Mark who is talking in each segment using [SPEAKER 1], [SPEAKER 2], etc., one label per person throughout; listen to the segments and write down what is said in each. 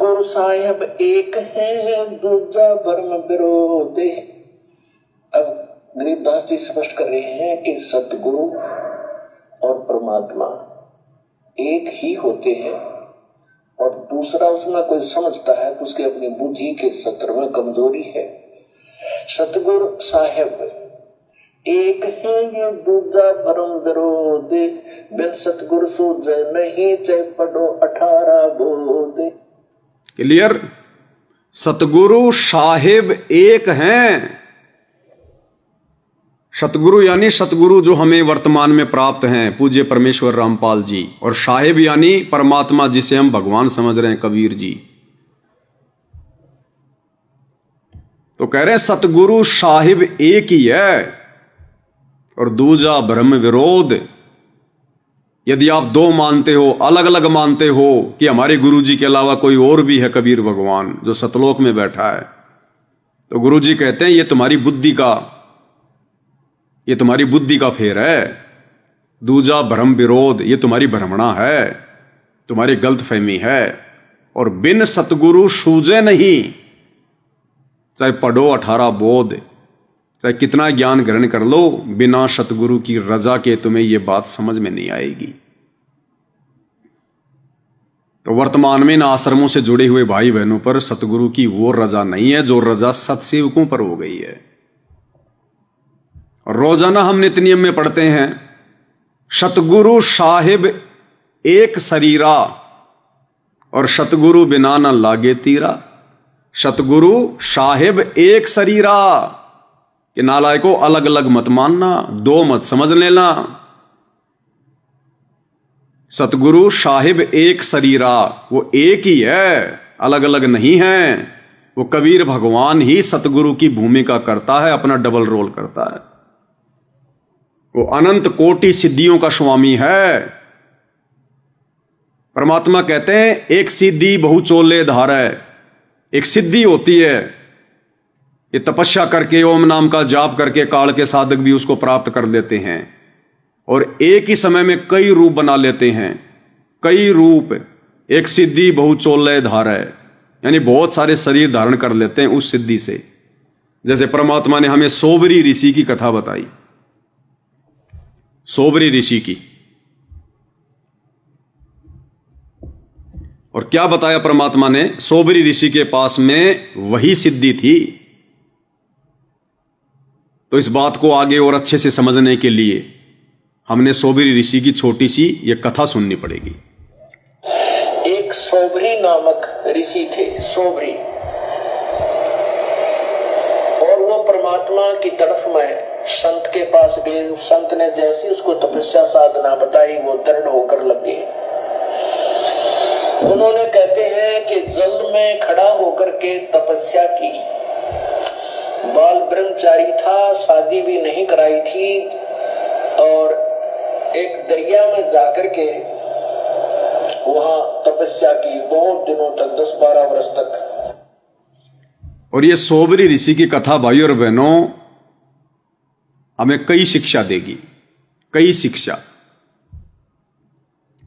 [SPEAKER 1] सतगुरु साहिब एक है, दूजा भरम विरोध। अब गरीबदास जी स्पष्ट कर रहे हैं कि सतगुरु और परमात्मा एक ही होते हैं, और दूसरा उसमें कोई समझता है तो उसकी अपनी बुद्धि के सत्र में कमजोरी है। सतगुरु साहिब एक है, ये दूजा भरम विरोध। बिन सतगुरु सूझे नहीं, चाहे पढ़ो 18 बोध।
[SPEAKER 2] क्लियर? सतगुरु साहिब एक हैं। सतगुरु यानी सतगुरु जो हमें वर्तमान में प्राप्त हैं, पूज्य परमेश्वर रामपाल जी, और साहिब यानी परमात्मा जिसे हम भगवान समझ रहे हैं, कबीर जी। तो कह रहे हैं सतगुरु साहिब एक ही है और दूजा ब्रह्म विरोध। यदि आप दो मानते हो, अलग अलग मानते हो कि हमारे गुरु जी के अलावा कोई और भी है कबीर भगवान जो सतलोक में बैठा है, तो गुरु जी कहते हैं ये तुम्हारी बुद्धि का फेर है। दूजा भ्रम विरोध, ये तुम्हारी भ्रमणा है, तुम्हारी गलतफहमी है। और बिन सतगुरु सूझे नहीं, चाहे पढ़ो 18 बोध, चाहे कितना ज्ञान ग्रहण कर लो, बिना सतगुरु की रजा के तुम्हें यह बात समझ में नहीं आएगी। तो वर्तमान में इन आश्रमों से जुड़े हुए भाई बहनों पर सतगुरु की वो रजा नहीं है जो रजा सत्सेवकों पर हो गई है। रोजाना हम नित्य नियम में पढ़ते हैं, सतगुरु साहिब एक शरीरा और सतगुरु बिना न लागे तीरा। सतगुरु साहिब एक शरीरा कि नालायकों अलग अलग मत मानना, दो मत समझ लेना। सतगुरु साहिब एक शरीरा, वो एक ही है, अलग अलग नहीं है। वो कबीर भगवान ही सतगुरु की भूमिका करता है, अपना डबल रोल करता है। वो अनंत कोटि सिद्धियों का स्वामी है। परमात्मा कहते हैं एक सिद्धि बहु चोले धार है। एक सिद्धि होती है, ये तपस्या करके ओम नाम का जाप करके काल के साधक भी उसको प्राप्त कर लेते हैं, और एक ही समय में कई रूप बना लेते हैं। कई रूप, एक सिद्धि बहु चोले धार है, यानी बहुत सारे शरीर धारण कर लेते हैं उस सिद्धि से। जैसे परमात्मा ने हमें सोबरी ऋषि की कथा बताई, सोबरी ऋषि की, और क्या बताया परमात्मा ने? सोबरी ऋषि के पास में वही सिद्धि थी। तो इस बात को आगे और अच्छे से समझने के लिए हमने सोबरी ऋषि की छोटी सी ये कथा सुननी पड़ेगी।
[SPEAKER 1] एक सोबरी नामक ऋषि थे, सोबरी, और वो परमात्मा की तरफ में संत के पास गए। संत ने जैसी उसको तपस्या साधना बताई, वो दृढ़ होकर लगे। उन्होंने कहते हैं कि जल में खड़ा होकर के तपस्या की। बाल ब्रह्मचारी था, शादी भी नहीं कराई थी, और एक दरिया में जाकर के वहां तपस्या की बहुत दिनों तक, 10-12 वर्ष तक।
[SPEAKER 2] और ये सोबरी ऋषि की कथा भाई और बहनों हमें कई शिक्षा देगी, कई शिक्षा।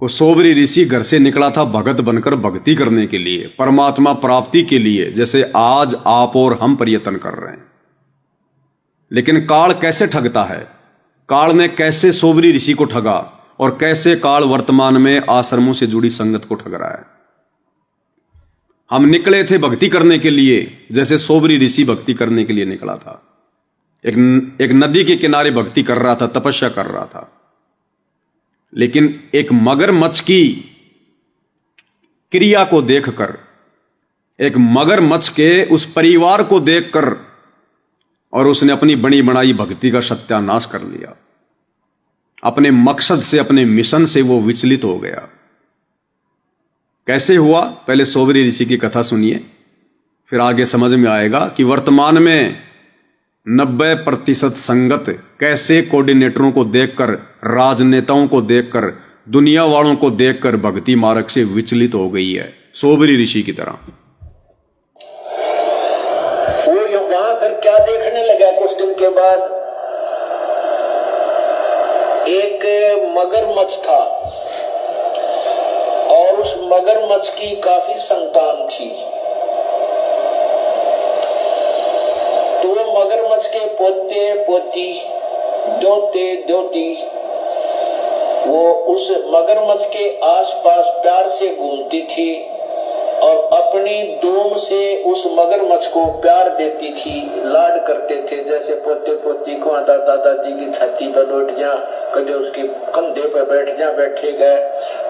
[SPEAKER 2] वो सोबरी ऋषि घर से निकला था भगत बनकर, भक्ति करने के लिए, परमात्मा प्राप्ति के लिए, जैसे आज आप और हम प्रयत्न कर रहे हैं। लेकिन काल कैसे ठगता है, काल ने कैसे सोबरी ऋषि को ठगा, और कैसे काल वर्तमान में आश्रमों से जुड़ी संगत को ठग रहा है। हम निकले थे भक्ति करने के लिए, जैसे सोबरी ऋषि भक्ति करने के लिए निकला था। एक नदी के किनारे भक्ति कर रहा था, तपस्या कर रहा था। लेकिन एक मगरमच्छ की क्रिया को देखकर, एक मगरमच्छ के उस परिवार को देखकर, और उसने अपनी बनी बनाई भक्ति का सत्यानाश कर लिया। अपने मकसद से, अपने मिशन से वो विचलित हो गया। कैसे हुआ? पहले सोबरी ऋषि की कथा सुनिए, फिर आगे समझ में आएगा कि वर्तमान में 90% संगत कैसे कोऑर्डिनेटरों को देखकर, राजनेताओं को देखकर, दुनिया वालों को देखकर भक्ति मार्ग से विचलित हो गई है, सोबरी ऋषि की तरह।
[SPEAKER 1] वो वहां पर क्या देखने लगा? कुछ दिन के बाद एक मगरमच्छ था, और उस मगरमच्छ की काफी संतान थी। तो वो मगरमच्छ के पोते पोती, दोते दोती, वो उस मगरमच्छ के आसपास प्यार से घूमती थी और अपनी दूम से उस मगरमच्छ को प्यार देती थी, लाड करते थे। जैसे पोते पोती को दादा दादी की छाती पर लौट जा, कभी उसके कंधे पर बैठ जा, बैठे गए,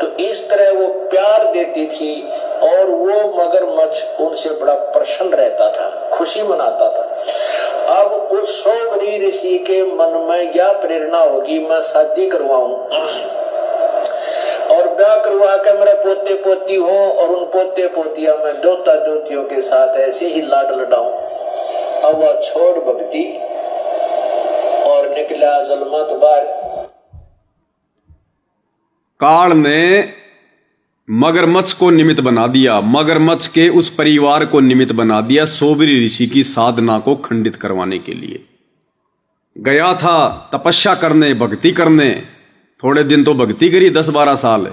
[SPEAKER 1] तो इस तरह वो प्यार देती थी और वो मगरमच्छ उनसे बड़ा प्रसन्न रहता था, खुशी मनाता था। अब उस सोबरी ऋषि के मन में यह प्रेरणा होगी, मैं शादी करवाऊं और ब्याह करवा कर मेरे पोते पोती हो और उन पोते पोतिया में दोता दोतियों के साथ ऐसे ही लाड लडाऊं। अब वह छोड़ भक्ति और निकला जलमत बार।
[SPEAKER 2] काल ने मगरमच्छ को निमित्त बना दिया, मगरमच्छ के उस परिवार को निमित्त बना दिया सोबरी ऋषि की साधना को खंडित करवाने के लिए। गया था तपस्या करने, भक्ति करने, थोड़े दिन तो भक्ति करी 10-12 साल,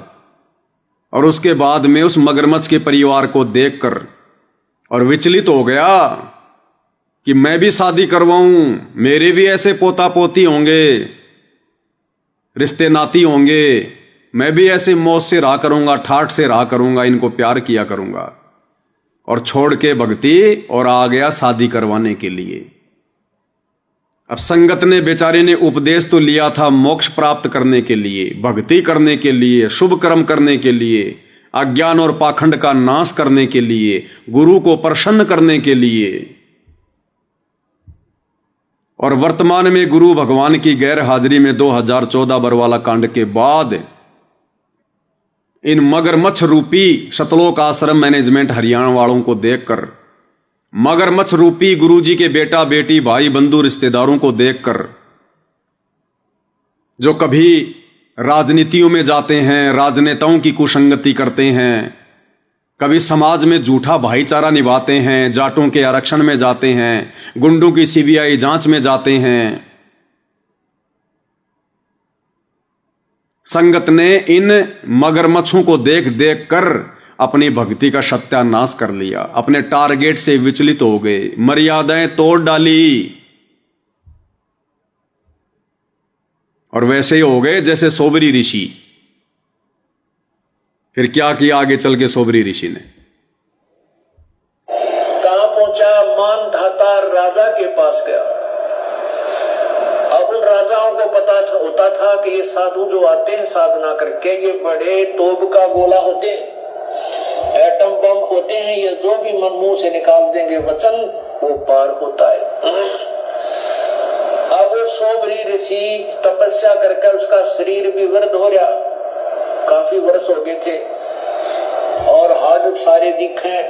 [SPEAKER 2] और उसके बाद में उस मगरमच्छ के परिवार को देखकर और विचलित हो गया कि मैं भी शादी करवाऊं, मेरे भी ऐसे पोता पोती होंगे, रिश्ते नाती होंगे, मैं भी ऐसे मौज से रहा करूंगा, ठाठ से रहा करूंगा, इनको प्यार किया करूंगा। और छोड़ के भक्ति और आ गया शादी करवाने के लिए। अब संगत ने, बेचारे ने उपदेश तो लिया था मोक्ष प्राप्त करने के लिए, भक्ति करने के लिए, शुभ कर्म करने के लिए, अज्ञान और पाखंड का नाश करने के लिए, गुरु को प्रसन्न करने के लिए। और वर्तमान में गुरु भगवान की गैर हाजिरी में 2014 बरवाला कांड के बाद इन मगरमच्छ रूपी सतलोक आश्रम मैनेजमेंट हरियाणा वालों को देखकर, मगरमच्छ रूपी गुरुजी के बेटा बेटी भाई बंधु रिश्तेदारों को देखकर, जो कभी राजनीतियों में जाते हैं, राजनेताओं की कुसंगति करते हैं, कभी समाज में झूठा भाईचारा निभाते हैं, जाटों के आरक्षण में जाते हैं, गुंडों की सीबीआई जांच में जाते हैं, संगत ने इन मगरमच्छों को देख देख कर अपनी भक्ति का सत्यानाश कर लिया, अपने टारगेट से विचलित हो गए, मर्यादाएं तोड़ डाली और वैसे ही हो गए जैसे सोबरी ऋषि। फिर क्या किया आगे चल के सोबरी ऋषि ने?
[SPEAKER 1] कहां पहुंचा? मानधाता राजा के पास गया। अब उन राजाओं को पता होता था कि ये साधु जो आते हैं साधना करके, ये बड़े तोप का गोला होते हैं, एटम बम होते हैं, ये जो भी मन मुंह से निकाल देंगे वचन वो पार होता है। अब सोबरी ऋषि तपस्या करके उसका शरीर भी वृद्ध हो गया, काफी वर्ष हो गए थे और हाथ सारे दिखे,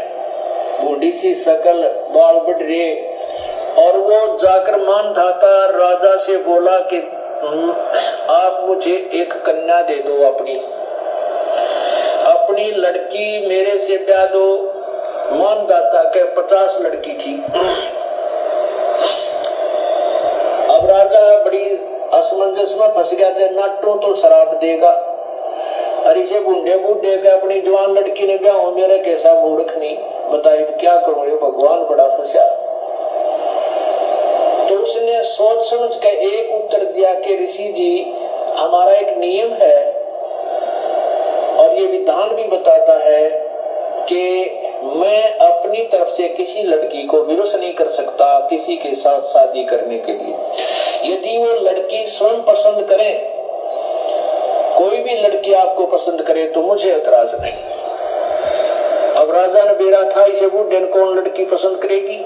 [SPEAKER 1] बूढ़ी सी शकल, बाल बढ़ रहे, और वो जाकर मानधाता राजा से बोला कि आप मुझे एक कन्या दे दो, अपनी लड़की मेरे से ब्याह दो। मानधाता के 50 लड़की थी। अब राजा बड़ी असमंजस में फंस गया था, नाटो तो शराब देगा, अरे से बूढ़े बूढ़े का अपनी जवान लड़की ने ब्याह, मेरा कैसा मूर्ख नहीं, बताइए क्या करूं, ये भगवान बड़ा फंसा। तो उसने सोच समझ के एक उत्तर दिया कि ऋषि जी, हमारा एक नियम है और ये विधान भी बताता है कि मैं अपनी तरफ से किसी लड़की को विवश नहीं कर सकता किसी के साथ शादी करने के लिए। यदि वो लड़की स्वयं पसंद करे, कोई भी लड़की आपको पसंद करे तो मुझे एतराज नहीं। अब राजा ने बेरा था, इसे बूढ़े ने कौन लड़की पसंद करेगी?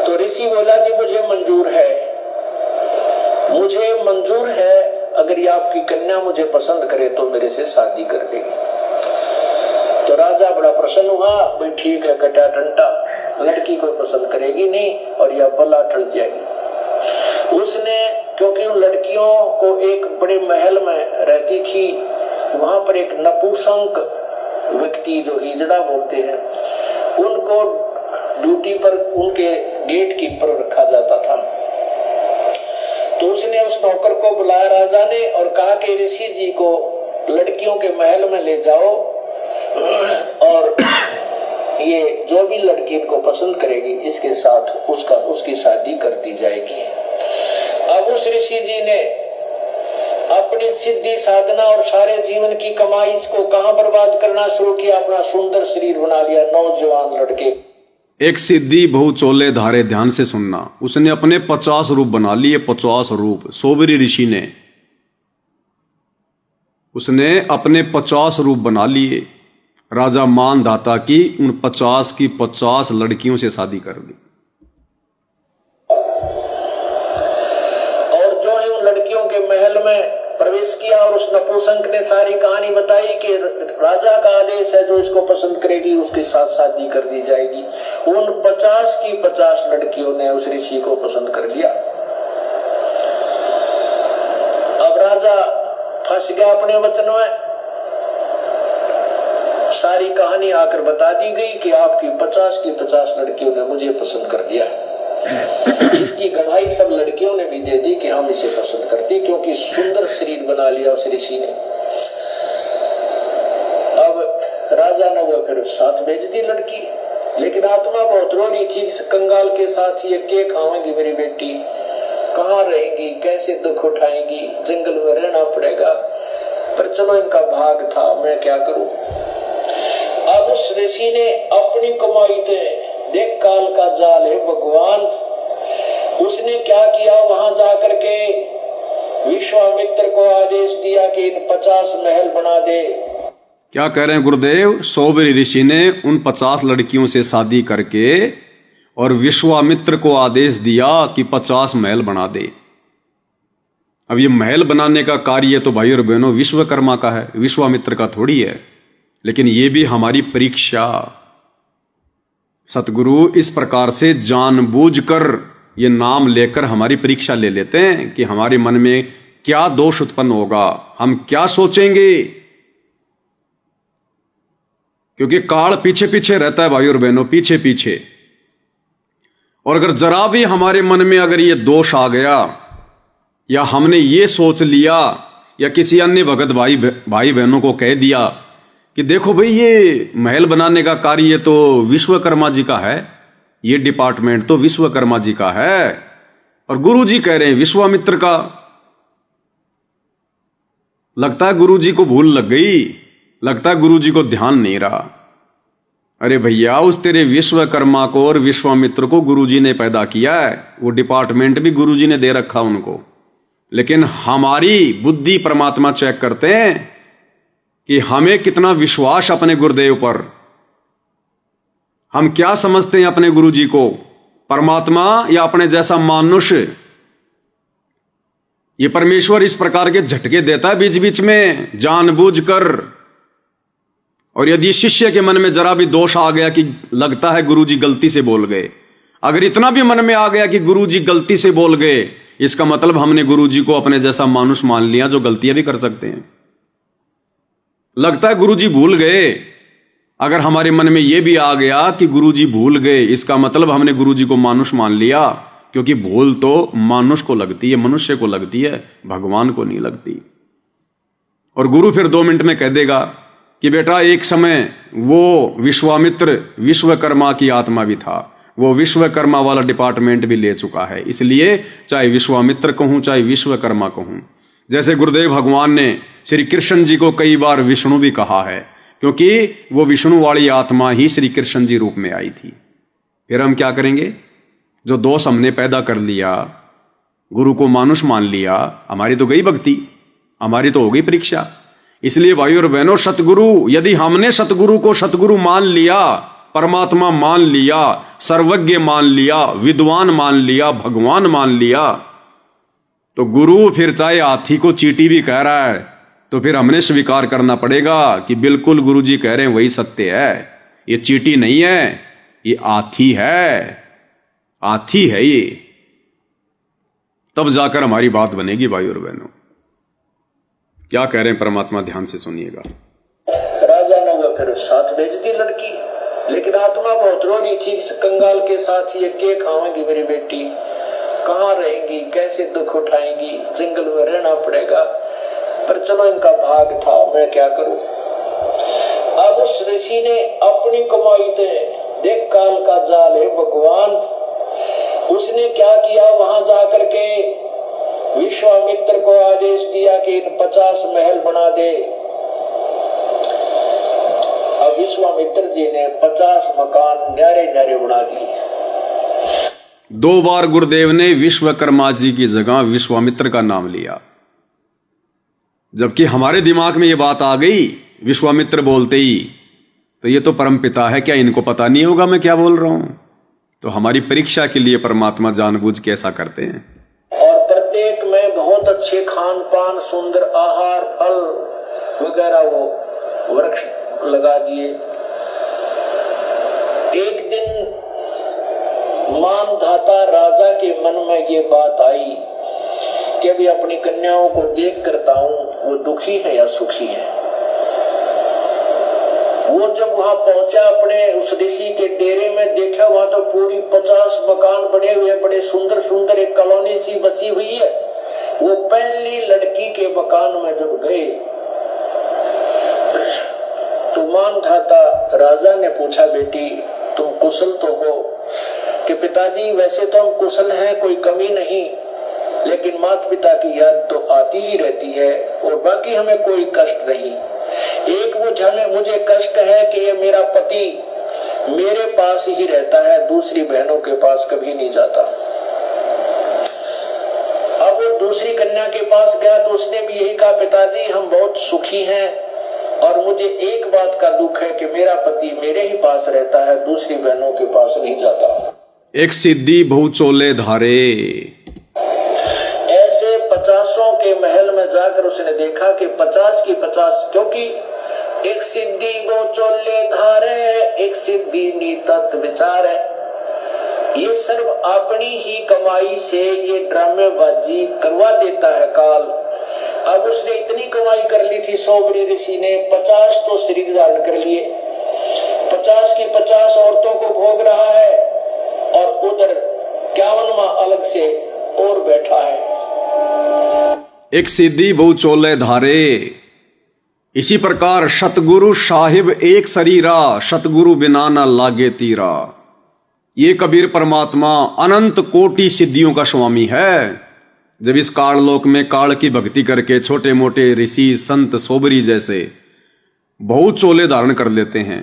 [SPEAKER 1] तो ऋषि बोला जी मुझे मंजूर है, अगर ये आपकी कन्या मुझे पसंद करे तो मेरे से शादी कर देगी। तो राजा बड़ा प्रसन्न हुआ, भाई ठीक है, कटा टंटा, लड़की को पसंद करेगी नहीं और यह बला टल जाएगी। उसने, क्योंकि उन लड़कियों को एक बड़े महल में रहती थी, वहां पर एक नपुंसक व्यक्ति जो हिजड़ा बोलते हैं, उनको ड्यूटी पर उनके गेट कीपर रखा जाता था। तो उसने उस नौकर को बुलाया राजा ने और कहा कि ऋषि जी को लड़कियों के महल में ले जाओ जो भी लड़की इनको पसंद करेगी इसके साथ उसकी शादी कर दी जाएगी। अब उस ऋषि जी ने अपनी सिद्धि साधना और सारे जीवन की कमाई इसको कहां बर्बाद करना शुरू किया, अपना सुंदर शरीर बना लिया। नौजवान लड़के
[SPEAKER 2] एक सिद्धि बहु चोले धारे, ध्यान से सुनना, उसने अपने 50 रूप बना लिए, 50 रूप। सोबरी ऋषि ने उसने अपने 50 रूप बना लिए। राजा मानधाता की उन 50 की 50 लड़कियों से शादी कर दी।
[SPEAKER 1] और जो है उन लड़कियों के महल में प्रवेश किया और उस नपुंसक ने सारी कहानी बताई कि राजा का आदेश है, जो इसको पसंद करेगी उसके साथ शादी कर दी जाएगी। उन 50 की 50 लड़कियों ने उस ऋषि को पसंद कर लिया। अब राजा फंस गया अपने वचन में। सारी कहानी आकर बता दी गई कि आपकी 50 की 50 लड़कियों ने मुझे पसंद कर लिया। इसकी गवाही सब लड़कियों ने भी दे दी कि हम इसे पसंद करती, क्योंकि सुंदर शरीर बना लिया उस ऋषि ने। अब राजा ने वो फिर साथ भेज दी लड़की, लेकिन आत्मा बहुत रो रही थी। इस कंगाल के साथ ये क्या खाएंगी मेरी बेटी, कहाँ रहेंगी, कैसे दुख उठाएंगी, जंगल में रहना पड़ेगा। पर चलो इनका भाग था, मैं क्या करूं। अब उस ऋषि ने अपनी कमाई थे, देख काल का जाल है भगवान, उसने क्या किया, वहां जाकर के विश्वामित्र को आदेश दिया कि इन 50 महल बना दे।
[SPEAKER 2] क्या कह रहे हैं गुरुदेव? सोबरी ऋषि ने उन 50 लड़कियों से शादी करके और विश्वामित्र को आदेश दिया कि 50 महल बना दे। अब ये महल बनाने का कार्य तो भाई और बहनों विश्वकर्मा का है, विश्वामित्र का थोड़ी है। लेकिन ये भी हमारी परीक्षा। सतगुरु इस प्रकार से जानबूझकर ये नाम लेकर हमारी परीक्षा ले लेते हैं कि हमारे मन में क्या दोष उत्पन्न होगा, हम क्या सोचेंगे। क्योंकि काल पीछे पीछे रहता है भाई और बहनों, पीछे पीछे। और अगर जरा भी हमारे मन में अगर ये दोष आ गया, या हमने ये सोच लिया, या किसी अन्य भगत भाई बहनों को कह दिया कि देखो भाई ये महल बनाने का कार्य तो विश्वकर्मा जी का है, ये डिपार्टमेंट तो विश्वकर्मा जी का है, और गुरु जी कह रहे हैं विश्वामित्र का। लगता है गुरु जी को भूल लग गई, लगता है गुरु जी को ध्यान नहीं रहा। अरे भैया, उस तेरे विश्वकर्मा को और विश्वामित्र को गुरु जी ने पैदा किया है, वो डिपार्टमेंट भी गुरु जी ने दे रखा उनको। लेकिन हमारी बुद्धि परमात्मा चेक करते हैं कि हमें कितना विश्वास अपने गुरुदेव पर, हम क्या समझते हैं अपने गुरु जी को, परमात्मा या अपने जैसा मानुष्य। ये परमेश्वर इस प्रकार के झटके देता है बीच बीच में जानबूझकर। और यदि शिष्य के मन में जरा भी दोष आ गया कि लगता है गुरु जी गलती से बोल गए, अगर इतना भी मन में आ गया कि गुरु जी गलती से बोल गए, इसका मतलब हमने गुरु जी को अपने जैसा मानुष मान लिया जो गलतियां भी कर सकते हैं। लगता है गुरु जी भूल गए, अगर हमारे मन में यह भी आ गया कि गुरु जी भूल गए, इसका मतलब हमने गुरु जी को मानुष मान लिया। क्योंकि भूल तो मानुष को लगती है, मनुष्य को लगती है, भगवान को नहीं लगती। और गुरु फिर 2 मिनट में कह देगा कि बेटा एक समय वो विश्वामित्र विश्वकर्मा की आत्मा भी था, वो विश्वकर्मा वाला डिपार्टमेंट भी ले चुका है। इसलिए चाहे विश्वामित्र कहूं चाहे विश्वकर्मा कहूं, जैसे गुरुदेव भगवान ने श्री कृष्ण जी को कई बार विष्णु भी कहा है, क्योंकि वो विष्णु वाली आत्मा ही श्री कृष्ण जी रूप में आई थी। फिर हम क्या करेंगे? जो दोष हमने पैदा कर लिया, गुरु को मानुष मान लिया, हमारी तो गई भक्ति, हमारी तो हो गई परीक्षा। इसलिए भाई और बहनों, सतगुरु, यदि हमने सतगुरु को सतगुरु मान लिया, परमात्मा मान लिया, सर्वज्ञ मान लिया, विद्वान मान लिया, भगवान मान लिया, तो गुरु फिर चाहे हाथी को चींटी भी कह रहा है तो फिर हमने स्वीकार करना पड़ेगा कि बिल्कुल गुरु जी कह रहे हैं वही सत्य है। ये चींटी नहीं है, ये हाथी है, हाथी है ये। तब जाकर हमारी बात बनेगी भाई और बहनों। क्या कह रहे हैं परमात्मा, ध्यान से सुनिएगा।
[SPEAKER 1] राजा ने वो फिर साथ भेज दी लड़की, लेकिन आत्मा बहुत रो रही थी। इस कंगाल के साथ ये क्या खाएंगी मेरी बेटी, कहाँ रहेंगी, कैसे दुख उठाएंगी, जंगल में रहना पड़ेगा। पर चलो इनका भाग था, मैं क्या करूं। अब उस ऋषि ने अपनी कमाई थे, देख काल का जाल है भगवान। उसने क्या किया, वहां जाकर के विश्वामित्र को आदेश दिया कि इन 50 महल बना दे। अब विश्वामित्र जी ने 50 मकान न्यारे न्यारे बना दिए।
[SPEAKER 2] 2 बार गुरुदेव ने विश्वकर्मा जी की जगह विश्वामित्र का नाम लिया, जबकि हमारे दिमाग में ये बात आ गई विश्वामित्र बोलते ही, तो ये तो परमपिता है, क्या इनको पता नहीं होगा मैं क्या बोल रहा हूं? तो हमारी परीक्षा के लिए परमात्मा जानबूझ के ऐसा करते हैं।
[SPEAKER 1] और प्रत्येक में बहुत अच्छे खान पान, सुंदर आहार, फल वगैरह वो वृक्ष लगा दिए। एक दिन मानधाता राजा के मन में ये बात आई कि अभी अपनी कन्याओं को देख करता हूं, वो दुखी है या सुखी है। वो जब वहां पहुंचा अपने उस ऋषि के डेरे में, देखा वहां तो पूरी 50 मकान बने हुए, बड़े सुंदर सुंदर, एक कॉलोनी सी बसी हुई है। वो पहली लड़की के मकान में जब गए तो मानधाता राजा ने पूछा, बेटी तुम कुशल तो हो? कि पिताजी वैसे तो हम कुशल हैं, कोई कमी नहीं, लेकिन माता पिता की याद तो आती ही रहती है और बाकी हमें कोई कष्ट नहीं। एक मुझे कष्ट है कि ये मेरा पति मेरे पास ही रहता है, दूसरी बहनों के पास कभी नहीं जाता। अब वो दूसरी कन्या के पास गया तो उसने भी यही कहा, पिताजी हम बहुत सुखी हैं और मुझे एक बात का दुख है कि मेरा पति मेरे ही पास रहता है, दूसरी बहनों के पास नहीं जाता।
[SPEAKER 2] एक सिद्धि बहु चोले धारे।
[SPEAKER 1] ऐसे 50 के महल में जाकर उसने देखा कि 50 की 50, क्योंकि एक सिद्धि बहु चोले धारे, एक सिद्धि नीतत विचार है। ये सर्व अपनी ही कमाई से ये ड्रामेबाजी करवा देता है काल। अब उसने इतनी कमाई कर ली थी, सोबरी ऋषि ने 50 तो शरीर धारण कर लिए, 50 की 50 औरतों को भोग रहा है और उधर 51वां अलग से और बैठा है।
[SPEAKER 2] एक सिद्धि बहु चोले धारे। इसी प्रकार सतगुरु साहिब एक शरीरा, सतगुरु बिना न लागे तीरा। ये कबीर परमात्मा अनंत कोटि सिद्धियों का स्वामी है। जब इस काल लोक में काल की भक्ति करके छोटे मोटे ऋषि संत सोबरी जैसे बहुत चोले धारण कर लेते हैं।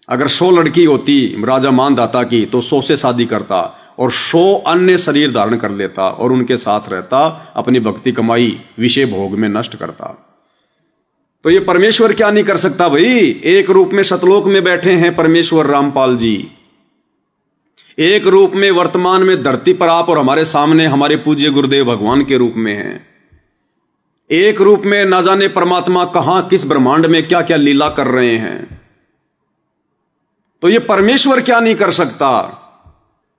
[SPEAKER 2] अगर 100 लड़की होती राजा मानधाता की तो 100 से शादी करता और 100 अन्य शरीर धारण कर लेता और उनके साथ रहता, अपनी भक्ति कमाई विषय भोग में नष्ट करता। तो ये परमेश्वर क्या नहीं कर सकता भाई? एक रूप में सतलोक में बैठे हैं परमेश्वर रामपाल जी, एक रूप में वर्तमान में धरती पर आप और हमारे सामने हमारे पूज्य गुरुदेव भगवान के रूप में हैं, एक रूप में ना जाने परमात्मा कहां किस ब्रह्मांड में क्या क्या लीला कर रहे हैं। तो ये परमेश्वर क्या नहीं कर सकता?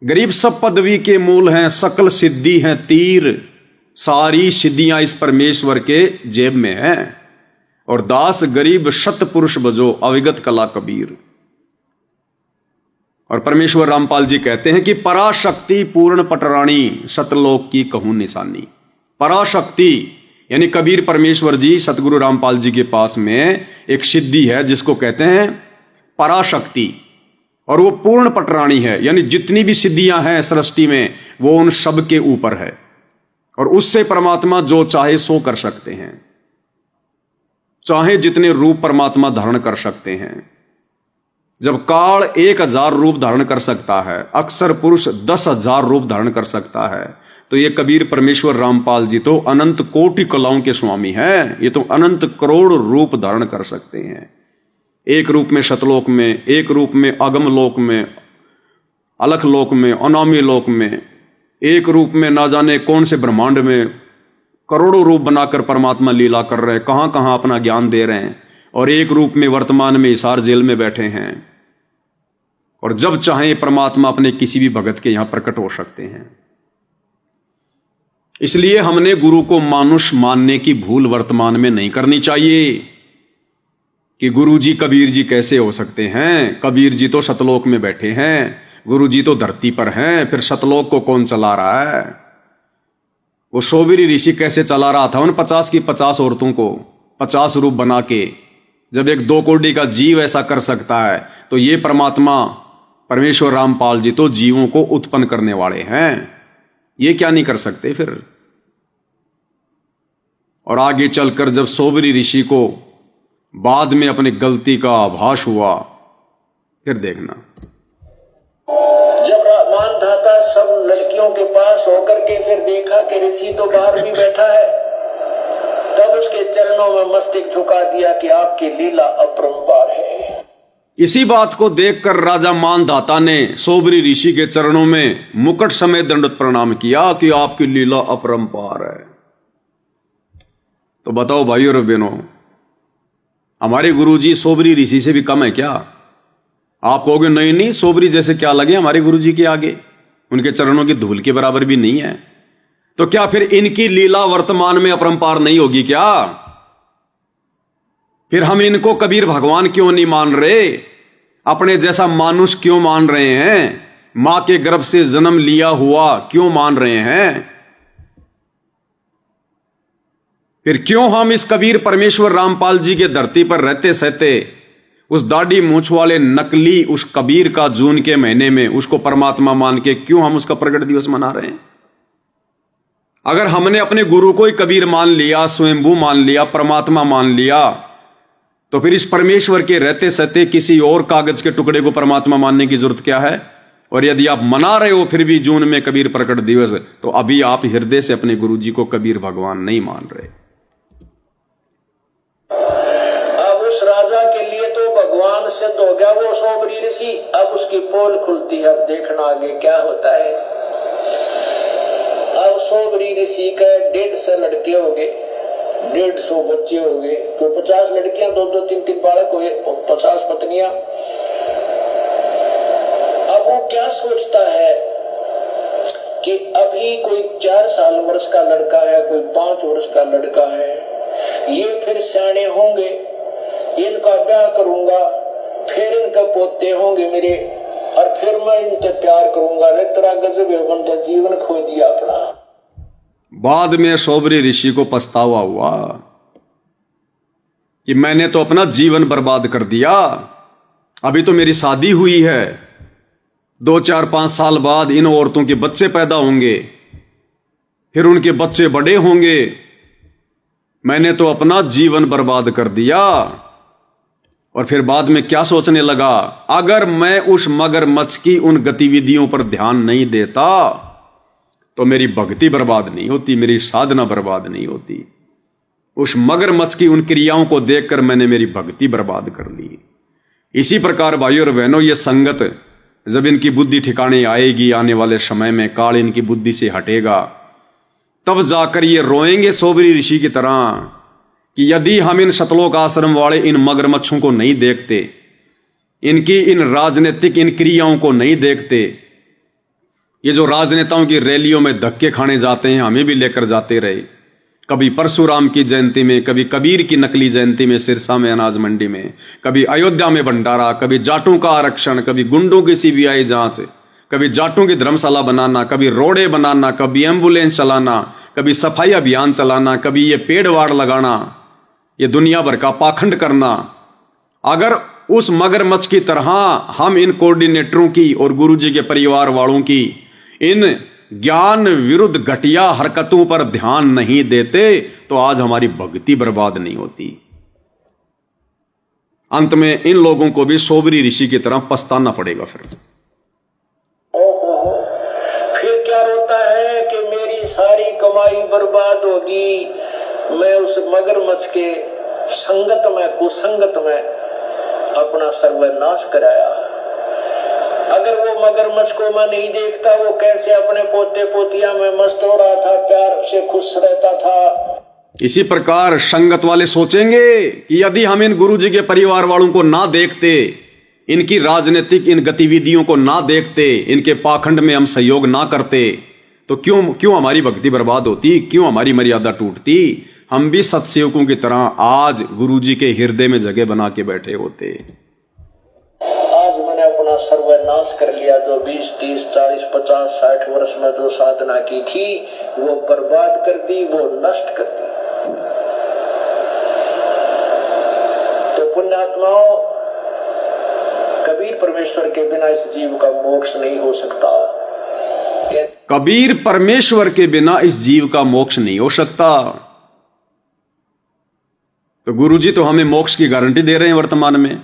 [SPEAKER 2] गरीब सब पदवी के मूल हैं, सकल सिद्धि हैं तीर, सारी सिद्धियां इस परमेश्वर के जेब में हैं। और दास गरीब शत पुरुष बजो अविगत कला कबीर। और परमेश्वर रामपाल जी कहते हैं कि पराशक्ति पूर्ण पटरानी, सतलोक की कहूं निशानी। पराशक्ति यानी कबीर परमेश्वर जी सतगुरु रामपाल जी के पास में एक सिद्धि है जिसको कहते हैं पराशक्ति, और वो पूर्ण पटरानी है, यानी जितनी भी सिद्धियां हैं सृष्टि में वो उन सब के ऊपर है और उससे परमात्मा जो चाहे सो कर सकते हैं, चाहे जितने रूप परमात्मा धारण कर सकते हैं। जब काल 1000 रूप धारण कर सकता है, अक्सर पुरुष 10,000 रूप धारण कर सकता है, तो ये कबीर परमेश्वर रामपाल जी तो अनंत कोटि कलाओं के स्वामी हैं। ये तो अनंत करोड़ रूप धारण कर सकते हैं। एक रूप में शतलोक में, एक रूप में अगम लोक में, अलख लोक में, अनामी लोक में, एक रूप में ना जाने कौन से ब्रह्मांड में करोड़ों रूप बनाकर परमात्मा लीला कर रहे हैं, कहां कहां अपना ज्ञान दे रहे हैं। और एक रूप में वर्तमान में हिसार जेल में बैठे हैं और जब चाहे परमात्मा अपने किसी भी भगत के यहां प्रकट हो सकते हैं। इसलिए हमने गुरु को मानुष मानने की भूल वर्तमान में नहीं करनी चाहिए कि गुरु जी कबीर जी कैसे हो सकते हैं। कबीर जी तो सतलोक में बैठे हैं, गुरु जी तो धरती पर हैं, फिर सतलोक को कौन चला रहा है? वो सोबरी ऋषि कैसे चला रहा था उन 50 की 50 औरतों को 50 रूप बना के? जब एक 2 कोटि का जीव ऐसा कर सकता है तो ये परमात्मा परमेश्वर रामपाल जी तो जीवों को उत्पन्न करने वाले हैं, ये क्या नहीं कर सकते फिर। और आगे चलकर जब सोबरी ऋषि को बाद में अपनी गलती का आभास हुआ, फिर देखना।
[SPEAKER 1] जब मानधाता सब लड़कियों के पास होकर के फिर देखा कि ऋषि तो बाहर भी बैठा है, तब उसके चरणों में मस्तक झुका दिया कि आपकी लीला अपरंपार है।
[SPEAKER 2] इसी बात को देखकर राजा मानधाता ने सोबरी ऋषि के चरणों में मुकुट समेत दंडवत प्रणाम किया कि आपकी लीला अपरंपार है। तो बताओ भाइयों और बहनों, हमारे गुरुजी सोबरी ऋषि से भी कम है क्या? आप कहोगे नहीं नहीं, सोबरी जैसे क्या लगे हमारे गुरुजी के आगे, उनके चरणों की धूल के बराबर भी नहीं है। तो क्या फिर इनकी लीला वर्तमान में अपरंपार नहीं होगी क्या? फिर हम इनको कबीर भगवान क्यों नहीं मान रहे? अपने जैसा मानुष क्यों मान रहे हैं? मां के गर्भ से जन्म लिया हुआ क्यों मान रहे हैं? फिर क्यों हम इस कबीर परमेश्वर रामपाल जी के धरती पर रहते सहते उस दाढ़ी मूंछ वाले नकली उस कबीर का जून के महीने में उसको परमात्मा मान के क्यों हम उसका प्रगट दिवस मना रहे हैं? अगर हमने अपने गुरु को ही कबीर मान लिया, स्वयंभू मान लिया, परमात्मा मान लिया, तो फिर इस परमेश्वर के रहते सहते किसी और कागज के टुकड़े को परमात्मा मानने की जरूरत क्या है? और यदि आप मना रहे हो फिर भी जून में कबीर प्रकट दिवस, तो अभी आप हृदय से अपने गुरु जी को कबीर भगवान नहीं मान रहे।
[SPEAKER 1] अब उस राजा के लिए तो भगवान सिद्ध हो गया वो सोबरी ऋषि। अब उसकी पोल खुलती है, अब देखना आगे क्या होता है। अब सोबरी ऋषि के 150 लड़के हो गए, 150 बच्चे हो गए, तो 50 लड़कियां, 2-2, 3-3 बालक हुए, 50 पत्नियां। अब वो क्या सोचता है कि अभी कोई 4 साल वर्ष का लड़का है, कोई 5 वर्ष का लड़का है, ये फिर सियाने होंगे, इनका ब्याह करूंगा, फिर इनके पोते होंगे मेरे, और फिर मैं इनसे प्यार करूंगा। रे तेरा गजब है, जीवन खो दिया अपना।
[SPEAKER 2] बाद में सोबरी ऋषि को पछतावा हुआ कि मैंने तो अपना जीवन बर्बाद कर दिया। अभी तो मेरी शादी हुई है, 2, 4, 5 साल बाद इन औरतों के बच्चे पैदा होंगे, फिर उनके बच्चे बड़े होंगे। मैंने तो अपना जीवन बर्बाद कर दिया। और फिर बाद में क्या सोचने लगा, अगर मैं उस मगरमच्छ की उन गतिविधियों पर ध्यान नहीं देता तो मेरी भक्ति बर्बाद नहीं होती, मेरी साधना बर्बाद नहीं होती। उस मगरमच्छ की उन क्रियाओं को देखकर मैंने मेरी भक्ति बर्बाद कर ली। इसी प्रकार भाइयों और बहनों, ये संगत जब इनकी बुद्धि ठिकाने आएगी, आने वाले समय में काल इनकी बुद्धि से हटेगा, तब जाकर ये रोएंगे सोबरी ऋषि की तरह कि यदि हम इन सतलोक आश्रम वाले इन मगरमच्छों को नहीं देखते, इनकी इन राजनीतिक इन क्रियाओं को नहीं देखते, ये जो राजनेताओं की रैलियों में धक्के खाने जाते हैं, हमें भी लेकर जाते रहे, कभी परशुराम की जयंती में, कभी कबीर की नकली जयंती में सिरसा में अनाज मंडी में, कभी अयोध्या में भंडारा, कभी जाटों का आरक्षण, कभी गुंडों की सीबीआई जांच, कभी जाटों की धर्मशाला बनाना, कभी रोडे बनाना, कभी एम्बुलेंस चलाना, कभी सफाई अभियान चलाना, कभी ये पेड़ वाड़ लगाना, ये दुनिया भर का पाखंड करना। अगर उस मगरमच्छ की तरह हम इन कोऑर्डिनेटरों की और गुरुजी के परिवार वालों की इन ज्ञान विरुद्ध घटिया हरकतों पर ध्यान नहीं देते तो आज हमारी भक्ति बर्बाद नहीं होती। अंत में इन लोगों को भी सोबरी ऋषि की तरह पछताना पड़ेगा। फिर
[SPEAKER 1] क्या रोता है कि मेरी सारी कमाई बर्बाद होगी, मैं उस मगरमच्छ के संगत में, कुसंगत में अपना सर्वनाश कराया। अगर वो मगरमच्छ को मैं नहीं देखता, वो कैसे अपने पोते पोतिया में मस्त हो रहा था, प्यार से खुश रहता था।
[SPEAKER 2] इसी प्रकार संगत वाले सोचेंगे कि यदि हम इन गुरुजी के परिवार वालों को ना देखते, इनकी राजनीतिक इन गतिविधियों को ना देखते, इनके पाखंड में हम सहयोग ना करते, तो क्यों हमारी भक्ति बर्बाद होती, क्यों हमारी मर्यादा टूटती। हम भी सत्सेवकों की तरह आज गुरुजी के हृदय में जगह बना के बैठे होते।
[SPEAKER 1] आज मैंने अपना सर्वनाश कर लिया। जो 20, 30, 40, 50, 60 वर्ष में जो साधना की थी वो बर्बाद कर दी, वो नष्ट कर दी। तो पुण्यात्माओं, कबीर कबीर परमेश्वर के बिना इस जीव का मोक्ष नहीं हो सकता।
[SPEAKER 2] कबीर परमेश्वर के बिना इस जीव का मोक्ष नहीं हो सकता। तो गुरुजी तो हमें मोक्ष की गारंटी दे रहे हैं वर्तमान में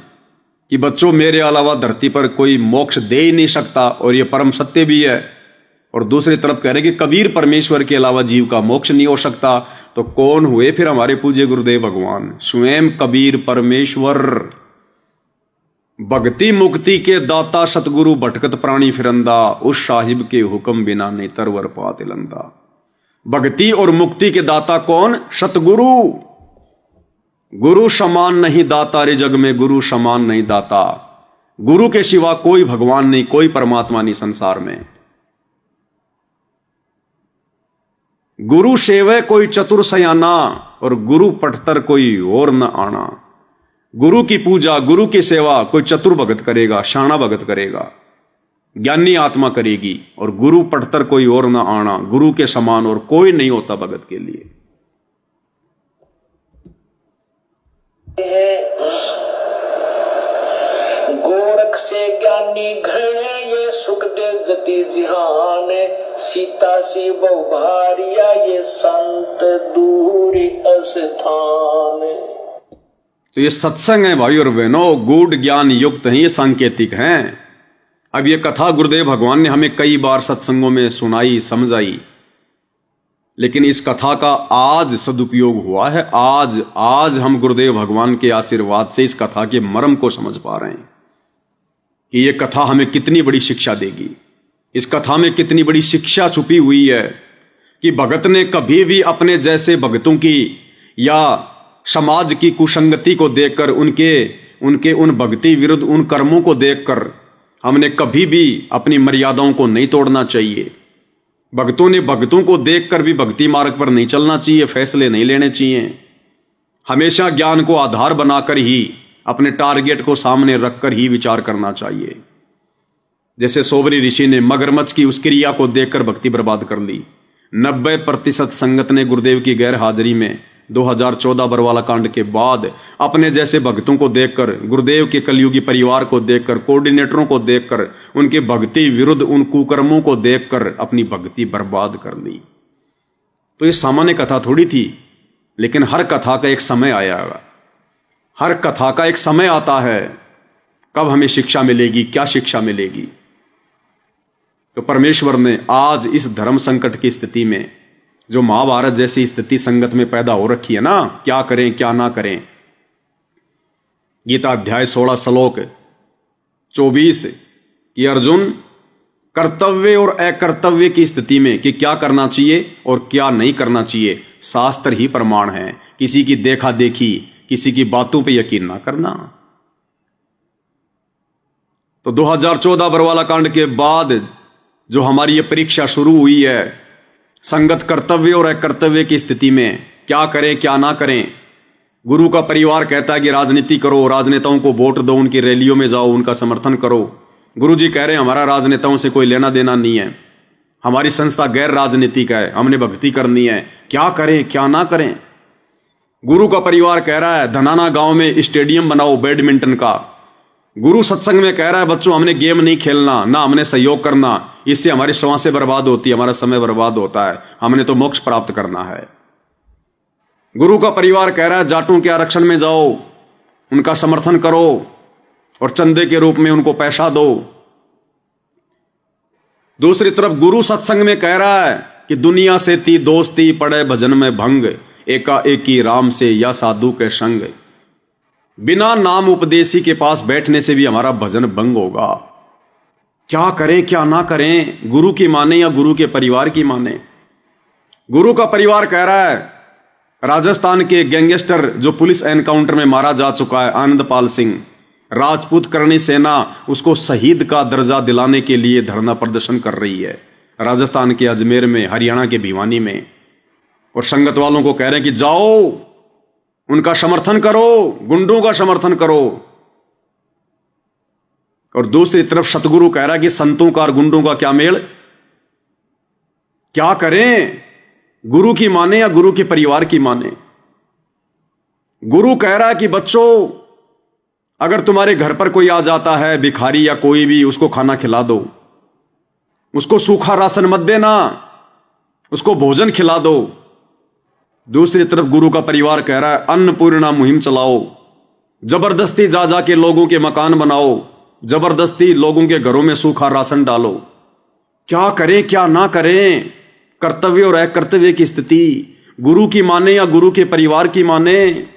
[SPEAKER 2] कि बच्चों मेरे अलावा धरती पर कोई मोक्ष दे ही नहीं सकता, और यह परम सत्य भी है। और दूसरी तरफ कह रहे कि कबीर परमेश्वर के अलावा जीव का मोक्ष नहीं हो सकता। तो कौन हुए फिर हमारे पूज्य गुरुदेव भगवान? स्वयं कबीर परमेश्वर, भक्ति मुक्ति के दाता सतगुरु, भटकत प्राणी फिरंदा, उस साहिब के हुक्म बिना नहीं तरवर पात लंदा। भक्ति और मुक्ति के दाता कौन? सतगुरु। गुरु समान नहीं दाता रे जग में, गुरु समान नहीं दाता। गुरु के सिवा कोई भगवान नहीं, कोई परमात्मा नहीं संसार में। गुरु सेवे कोई चतुर सयाना, और गुरु पटतर कोई और न आना। गुरु की पूजा, गुरु की सेवा कोई चतुर भगत करेगा, शाना भगत करेगा, ज्ञानी आत्मा करेगी, और गुरु पटतर कोई और न आना। गुरु के समान और कोई नहीं होता भगत के लिए।
[SPEAKER 1] गोरख से ज्ञानी घण ये सुख दे जति जिहान, सीता सी बहु भारिया ये संत दूरी अस्थान।
[SPEAKER 2] तो ये सत्संग है भाई और बहनों, गूढ़ ज्ञान युक्त हैं, ये सांकेतिक हैं। अब ये कथा गुरुदेव भगवान ने हमें कई बार सत्संगों में सुनाई, समझाई, लेकिन इस कथा का आज सदुपयोग हुआ है। आज हम गुरुदेव भगवान के आशीर्वाद से इस कथा के मर्म को समझ पा रहे हैं कि ये कथा हमें कितनी बड़ी शिक्षा देगी। इस कथा में कितनी बड़ी शिक्षा छुपी हुई है कि भगत ने कभी भी अपने जैसे भगतों की या समाज की कुसंगति को देखकर, उनके उन भक्ति विरुद्ध उन कर्मों को देखकर हमने कभी भी अपनी मर्यादाओं को नहीं तोड़ना चाहिए। भक्तों ने भक्तों को देखकर भी भक्ति मार्ग पर नहीं चलना चाहिए, फैसले नहीं लेने चाहिए। हमेशा ज्ञान को आधार बनाकर ही, अपने टारगेट को सामने रखकर ही विचार करना चाहिए। जैसे सोबरी ऋषि ने मगरमच्छ की उस क्रिया को देखकर भक्ति बर्बाद कर ली। 90% संगत ने गुरुदेव की गैर हाजिरी में 2014 बरवाला कांड के बाद अपने जैसे भक्तों को देखकर, गुरुदेव के कलयुगी परिवार को देखकर, कोऑर्डिनेटरों को देखकर, उनके भक्ति विरुद्ध उन कुकर्मों को देखकर अपनी भक्ति बर्बाद कर ली। तो ये सामान्य कथा थोड़ी थी, लेकिन हर कथा का एक समय आया, हर कथा का एक समय आता है कब हमें शिक्षा मिलेगी, क्या शिक्षा मिलेगी। तो परमेश्वर ने आज इस धर्म संकट की स्थिति में, जो महाभारत जैसी स्थिति संगत में पैदा हो रखी है ना, क्या करें क्या ना करें, गीता अध्याय 16 श्लोक 24 कि अर्जुन कर्तव्य और अकर्तव्य की स्थिति में कि क्या करना चाहिए और क्या नहीं करना चाहिए, शास्त्र ही प्रमाण है। किसी की देखा देखी, किसी की बातों पे यकीन ना करना। तो 2014 बरवाला कांड के बाद जो हमारी ये परीक्षा शुरू हुई है, संगत कर्तव्य और अकर्तव्य की स्थिति में क्या करें क्या ना करें। गुरु का परिवार कहता है कि राजनीति करो, राजनेताओं को वोट दो, उनकी रैलियों में जाओ, उनका समर्थन करो। गुरु जी कह रहे हैं हमारा राजनेताओं से कोई लेना देना नहीं है, हमारी संस्था गैर राजनीतिक है, हमने भक्ति करनी है, क्या करें क्या ना करें। गुरु का परिवार कह रहा है धनाना गांव में स्टेडियम बनाओ बैडमिंटन का। गुरु सत्संग में कह रहा है बच्चों हमने गेम नहीं खेलना, ना हमने सहयोग करना, इससे हमारी श्वासें बर्बाद होती है, हमारा समय बर्बाद होता है, हमने तो मोक्ष प्राप्त करना है। गुरु का परिवार कह रहा है जाटों के आरक्षण में जाओ, उनका समर्थन करो और चंदे के रूप में उनको पैसा दो। दूसरी तरफ गुरु सत्संग में कह रहा है कि दुनिया से ती दोस्ती, पड़े भजन में भंग, एकाएकी राम से या साधु के संग। बिना नाम उपदेशी के पास बैठने से भी हमारा भजन भंग होगा। क्या करें क्या ना करें, गुरु की माने या गुरु के परिवार की माने। गुरु का परिवार कह रहा है राजस्थान के गैंगस्टर जो पुलिस एनकाउंटर में मारा जा चुका है आनंदपाल सिंह, राजपूत करणी सेना उसको शहीद का दर्जा दिलाने के लिए धरना प्रदर्शन कर रही है राजस्थान के अजमेर में, हरियाणा के भिवानी में। और संगत वालों को कह रहे हैं कि जाओ उनका समर्थन करो, गुंडों का समर्थन करो। और दूसरी तरफ सतगुरु कह रहा है कि संतों का और गुंडों का क्या मेल, क्या करें, गुरु की माने या गुरु के परिवार की माने। गुरु कह रहा है कि बच्चों अगर तुम्हारे घर पर कोई आ जाता है भिखारी या कोई भी, उसको खाना खिला दो, उसको सूखा राशन मत देना, उसको भोजन खिला दो। दूसरी तरफ गुरु का परिवार कह रहा है अन्नपूर्णा मुहिम चलाओ, जबरदस्ती जा जा के लोगों के मकान बनाओ, जबरदस्ती लोगों के घरों में सूखा राशन डालो। क्या करें क्या ना करें? कर्तव्य और अकर्तव्य की स्थिति गुरु की माने या गुरु के परिवार की माने?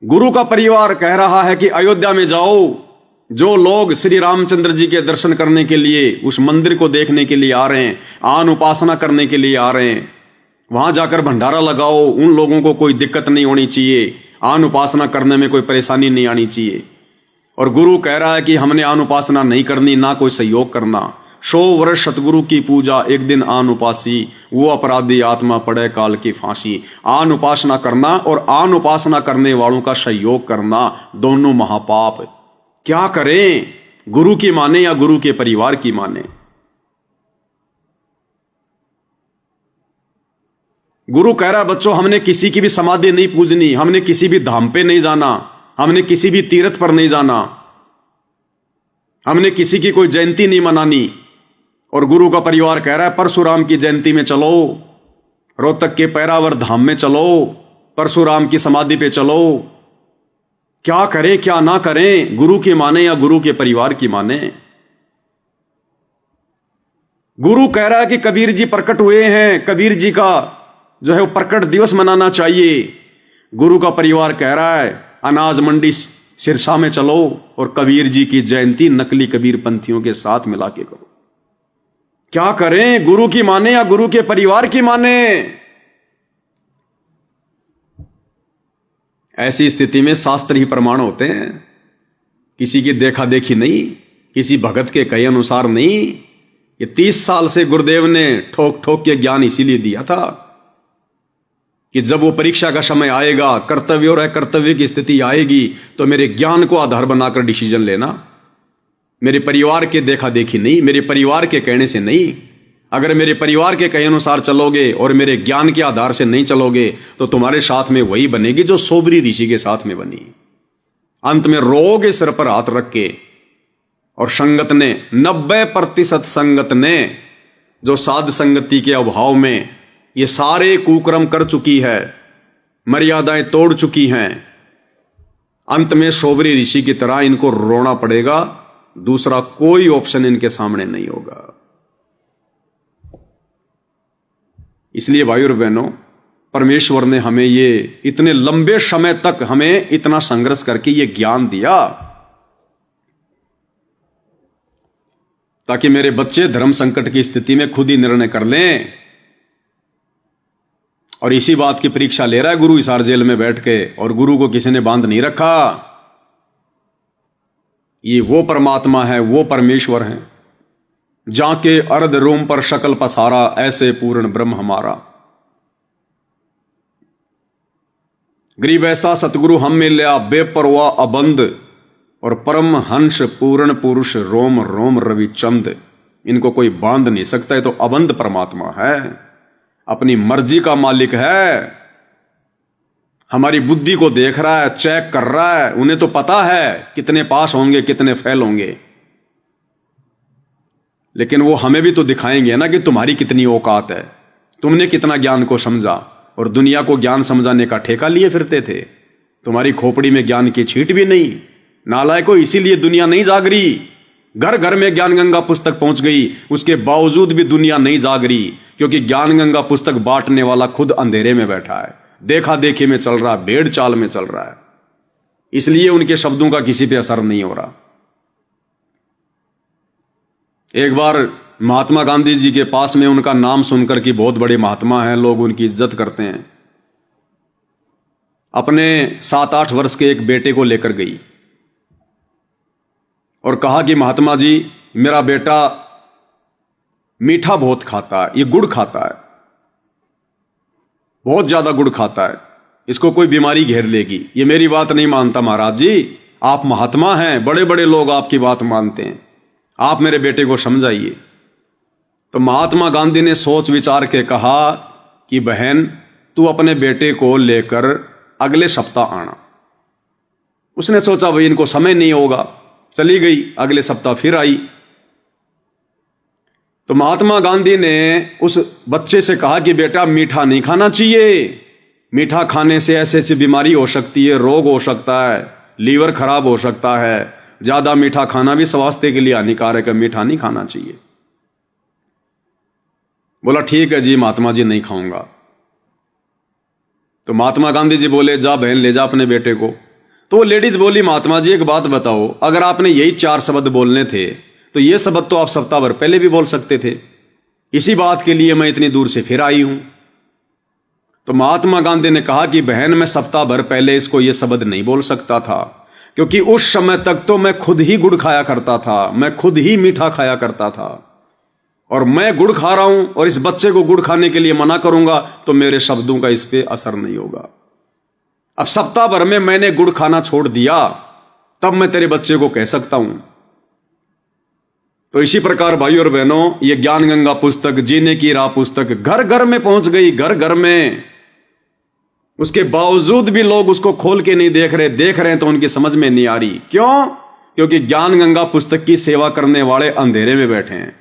[SPEAKER 2] गुरु का परिवार कह रहा है कि अयोध्या में जाओ, जो लोग श्री रामचंद्र जी के दर्शन करने के लिए उस मंदिर को देखने के लिए आ रहे हैं, आन उपासना करने के लिए आ रहे हैं, वहां जाकर भंडारा लगाओ, उन लोगों को कोई दिक्कत नहीं होनी चाहिए, आन उपासना करने में कोई परेशानी नहीं आनी चाहिए। और गुरु कह रहा है कि हमने आन उपासना नहीं करनी, ना कोई सहयोग करना। 100 वर्ष सतगुरु की पूजा, एक दिन आन उपासी, वो अपराधी आत्मा पड़े काल की फांसी। आन उपासना करना और आन उपासना करने वालों का सहयोग करना दोनों महापाप। क्या करें? गुरु की माने या गुरु के परिवार की माने? गुरु कह रहा है बच्चों, हमने किसी की भी समाधि नहीं पूजनी, हमने किसी भी धाम पे नहीं जाना, हमने किसी भी तीर्थ पर नहीं जाना, हमने किसी की कोई जयंती नहीं मनानी। और गुरु का परिवार कह रहा है परशुराम की जयंती में चलो, रोहतक के पैरावर धाम में चलो, परशुराम की समाधि पे चलो। क्या करें क्या ना करें? गुरु की माने या गुरु के परिवार की माने? गुरु कह रहा है कि कबीर जी प्रकट हुए हैं, कबीर जी का जो है वो प्रकट दिवस मनाना चाहिए। गुरु का परिवार कह रहा है अनाज मंडी सिरसा में चलो और कबीर जी की जयंती नकली कबीर पंथियों के साथ मिला के करो। क्या करें? गुरु की माने या गुरु के परिवार की माने? ऐसी स्थिति में शास्त्र ही प्रमाण होते हैं, किसी की देखा देखी नहीं, किसी भगत के कहे अनुसार नहीं। ये 30 साल से गुरुदेव ने ठोक ठोक के ज्ञान इसीलिए दिया था कि जब वो परीक्षा का समय आएगा, कर्तव्य और अकर्तव्य की स्थिति आएगी, तो मेरे ज्ञान को आधार बनाकर डिसीजन लेना, मेरे परिवार के देखा देखी नहीं, मेरे परिवार के कहने से नहीं। अगर मेरे परिवार के कहे अनुसार चलोगे और मेरे ज्ञान के आधार से नहीं चलोगे तो तुम्हारे साथ में वही बनेगी जो सोबरी ऋषि के साथ में बनी। अंत में रोगे सिर पर हाथ रख के। और संगत ने 90% संगत ने जो साध संगति के अभाव में ये सारे कुकर्म कर चुकी है, मर्यादाएं तोड़ चुकी हैं, अंत में सोबरी ऋषि की तरह इनको रोना पड़ेगा। दूसरा कोई ऑप्शन इनके सामने नहीं होगा। इसलिए भाई और बहनों, परमेश्वर ने हमें ये इतने लंबे समय तक हमें इतना संघर्ष करके ये ज्ञान दिया ताकि मेरे बच्चे धर्म संकट की स्थिति में खुद ही निर्णय कर लें। और इसी बात की परीक्षा ले रहा है गुरु हिसार जेल में बैठ के, और गुरु को किसी ने बांध नहीं रखा। ये वो परमात्मा है, वो परमेश्वर है, जाके अर्ध रोम पर शकल पसारा, ऐसे पूर्ण ब्रह्म हमारा। गरीब ऐसा सतगुरु हम मिल्या, बेपरवाह अबंद, और परम हंस पूर्ण पुरुष रोम रोम रवि चंद। इनको कोई बांध नहीं सकता है, तो अबंध परमात्मा है, अपनी मर्जी का मालिक है। हमारी बुद्धि को देख रहा है, चेक कर रहा है। उन्हें तो पता है कितने पास होंगे, कितने फेल होंगे, लेकिन वो हमें भी तो दिखाएंगे ना कि तुम्हारी कितनी औकात है, तुमने कितना ज्ञान को समझा। और दुनिया को ज्ञान समझाने का ठेका लिए फिरते थे। तुम्हारी खोपड़ी में ज्ञान की छींट भी नहीं, नालायकों। इसीलिए दुनिया नहीं जाग रही। घर घर में ज्ञान गंगा पुस्तक पहुंच गई, उसके बावजूद भी दुनिया नहीं जाग रही, क्योंकि ज्ञान गंगा पुस्तक बांटने वाला खुद अंधेरे में बैठा है, देखा देखी में चल रहा है, भेड़ चाल में चल रहा है। इसलिए उनके शब्दों का किसी पे असर नहीं हो रहा। एक बार महात्मा गांधी जी के पास में उनका नाम सुनकर कि बहुत बड़े महात्मा हैं, लोग उनकी इज्जत करते हैं, अपने 7-8 वर्ष के एक बेटे को लेकर गई और कहा कि महात्मा जी, मेरा बेटा मीठा बहुत खाता है, ये गुड़ खाता है, बहुत ज्यादा गुड़ खाता है, इसको कोई बीमारी घेर लेगी। ये मेरी बात नहीं मानता महाराज जी, आप महात्मा हैं, बड़े बड़े लोग आपकी बात मानते हैं, आप मेरे बेटे को समझाइए। तो महात्मा गांधी ने सोच विचार के कहा कि बहन, तू अपने बेटे को लेकर अगले सप्ताह आना। उसने सोचा भाई इनको समय नहीं होगा, चली गई। अगले सप्ताह फिर आई। तो महात्मा गांधी ने उस बच्चे से कहा कि बेटा मीठा नहीं खाना चाहिए, मीठा खाने से ऐसी ऐसी बीमारी हो सकती है, रोग हो सकता है, लीवर खराब हो सकता है, ज्यादा मीठा खाना भी स्वास्थ्य के लिए हानिकारक है, मीठा नहीं खाना चाहिए। बोला ठीक है जी महात्मा जी, नहीं खाऊंगा। तो महात्मा गांधी जी बोले जा बहन ले जा अपने बेटे को। तो वो लेडीज बोली महात्मा जी एक बात बताओ, अगर आपने यही 4 शब्द बोलने थे तो ये शब्द तो आप सप्ताह भर पहले भी बोल सकते थे, इसी बात के लिए मैं इतनी दूर से फिर आई हूं। तो महात्मा गांधी ने कहा कि बहन मैं सप्ताह भर पहले इसको ये शब्द नहीं बोल सकता था, क्योंकि उस समय तक तो मैं खुद ही गुड़ खाया करता था, मैं खुद ही मीठा खाया करता था, और मैं गुड़ खा रहा हूं और इस बच्चे को गुड़ खाने के लिए मना करूंगा तो मेरे शब्दों का इस पे असर नहीं होगा। अब सप्ताह भर में मैंने गुड़ खाना छोड़ दिया, तब मैं तेरे बच्चे को कह सकता हूं। तो इसी प्रकार भाई और बहनों, ये ज्ञान गंगा पुस्तक, जीने की राह पुस्तक घर घर में पहुंच गई, घर घर में। उसके बावजूद भी लोग उसको खोल के नहीं देख रहे, देख रहे हैं तो उनकी समझ में नहीं आ रही। क्यों? क्योंकि ज्ञान गंगा पुस्तक की सेवा करने वाले अंधेरे में बैठे हैं।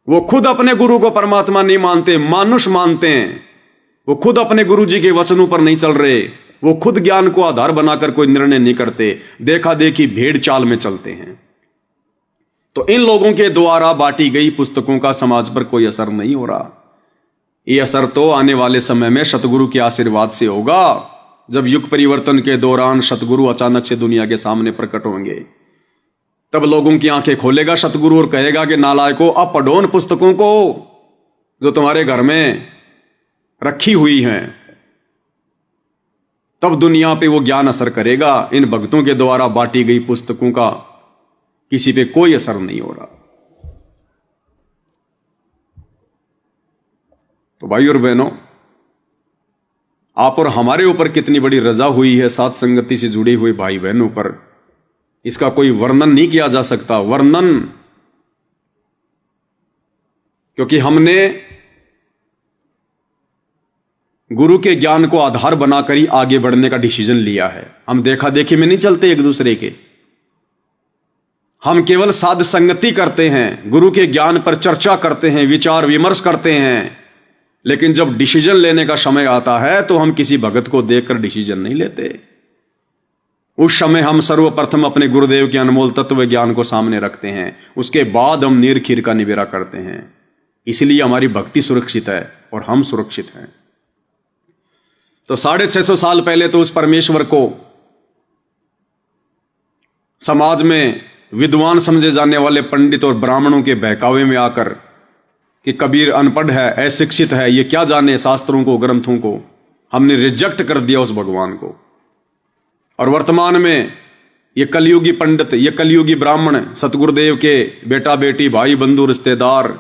[SPEAKER 2] वो खुद अपने गुरु को परमात्मा नहीं मानते, मानुष मानते हैं। वो खुद अपने गुरु जी के वचनों पर नहीं चल रहे, वो खुद ज्ञान को आधार बनाकर कोई निर्णय नहीं करते, देखा देखी भेड़ चाल में चलते हैं। तो इन लोगों के द्वारा बांटी गई पुस्तकों का समाज पर कोई असर नहीं हो रहा। ये असर तो आने वाले समय में सतगुरु के आशीर्वाद से होगा, जब युग परिवर्तन के दौरान सतगुरु अचानक से दुनिया के सामने प्रकट होंगे। तब लोगों की आंखें खोलेगा सतगुरु और कहेगा कि नालायकों, अब पढ़ो उन पुस्तकों को जो तुम्हारे घर में रखी हुई हैं। तब दुनिया पे वो ज्ञान असर करेगा। इन भक्तों के द्वारा बांटी गई पुस्तकों का किसी पे कोई असर नहीं हो रहा। तो भाई और बहनों, आप और हमारे ऊपर कितनी बड़ी रजा हुई है साथ संगति से जुड़ी हुई भाई बहनों पर, इसका कोई वर्णन नहीं किया जा सकता। वर्णन, क्योंकि हमने गुरु के ज्ञान को आधार बनाकर ही आगे बढ़ने का डिसीजन लिया है। हम देखा देखी में नहीं चलते एक दूसरे के, हम केवल साध संगति करते हैं, गुरु के ज्ञान पर चर्चा करते हैं, विचार विमर्श करते हैं। लेकिन जब डिसीजन लेने का समय आता है तो हम किसी भगत को देखकर डिसीजन नहीं लेते। उस समय हम सर्वप्रथम अपने गुरुदेव के अनमोल तत्व ज्ञान को सामने रखते हैं, उसके बाद हम नीर खीर का निबेरा करते हैं। इसलिए हमारी भक्ति सुरक्षित है और हम सुरक्षित हैं। तो 650 साल पहले तो उस परमेश्वर को समाज में विद्वान समझे जाने वाले पंडित और ब्राह्मणों के बहकावे में आकर कि कबीर अनपढ़ है, अशिक्षित है, ये क्या जाने शास्त्रों को, ग्रंथों को, हमने रिजेक्ट कर दिया उस भगवान को। और वर्तमान में ये कलयुगी पंडित, ये कलयुगी ब्राह्मण, सतगुरुदेव के बेटा बेटी, भाई बंधु, रिश्तेदार,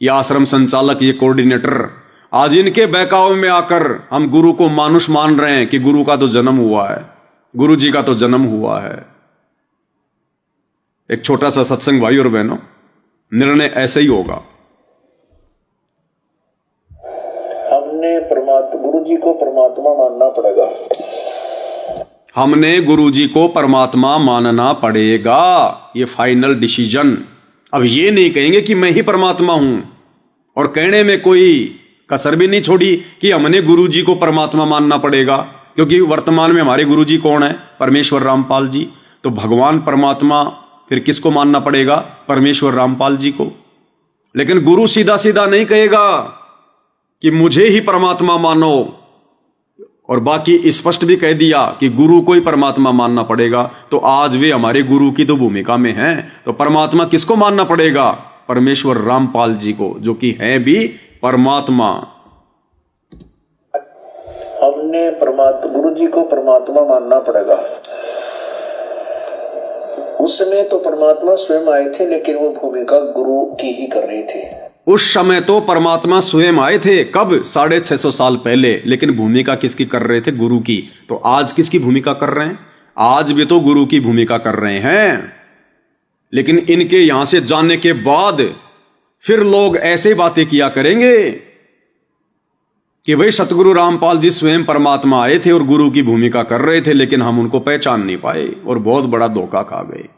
[SPEAKER 2] ये आश्रम संचालक, ये कोऑर्डिनेटर, आज इनके बहकावे में आकर हम गुरु को मानुष मान रहे हैं कि गुरु का तो जन्म हुआ है, गुरु जी का तो जन्म हुआ है। एक छोटा सा सत्संग भाई और बहनों, निर्णय ऐसे ही होगा।
[SPEAKER 1] हमने गुरु जी को परमात्मा मानना पड़ेगा।
[SPEAKER 2] हमने गुरु जी को परमात्मा मानना पड़ेगा, ये फाइनल डिसीजन। अब ये नहीं कहेंगे कि मैं ही परमात्मा हूं, और कहने में कोई कसर भी नहीं छोड़ी कि हमने गुरु जी को परमात्मा मानना पड़ेगा, क्योंकि वर्तमान में हमारे गुरु जी कौन है? परमेश्वर रामपाल जी। तो भगवान परमात्मा फिर किसको मानना पड़ेगा? परमेश्वर रामपाल जी को। लेकिन गुरु सीधा सीधा नहीं कहेगा कि मुझे ही परमात्मा मानो, और बाकी स्पष्ट भी कह दिया कि गुरु को ही परमात्मा मानना पड़ेगा। तो आज वे हमारे गुरु की तो भूमिका में हैं, तो परमात्मा किसको मानना पड़ेगा? परमेश्वर रामपाल जी को, जो कि है भी परमात्मा।
[SPEAKER 1] हमने गुरु जी को परमात्मा मानना पड़ेगा। उस समय तो परमात्मा स्वयं आए थे, लेकिन वो भूमिका गुरु की ही कर रहे थे।
[SPEAKER 2] उस समय तो परमात्मा स्वयं आए थे, कब? 650 साल पहले, लेकिन भूमिका किसकी कर रहे थे? गुरु की। तो आज किसकी भूमिका कर रहे हैं? आज भी तो गुरु की भूमिका कर रहे हैं। लेकिन इनके यहां से जाने के बाद फिर लोग ऐसे बातें किया करेंगे, कि भाई सतगुरु रामपाल जी स्वयं परमात्मा आए थे और गुरु की भूमिका कर रहे थे, लेकिन हम उनको पहचान नहीं पाए और बहुत बड़ा धोखा खा गए।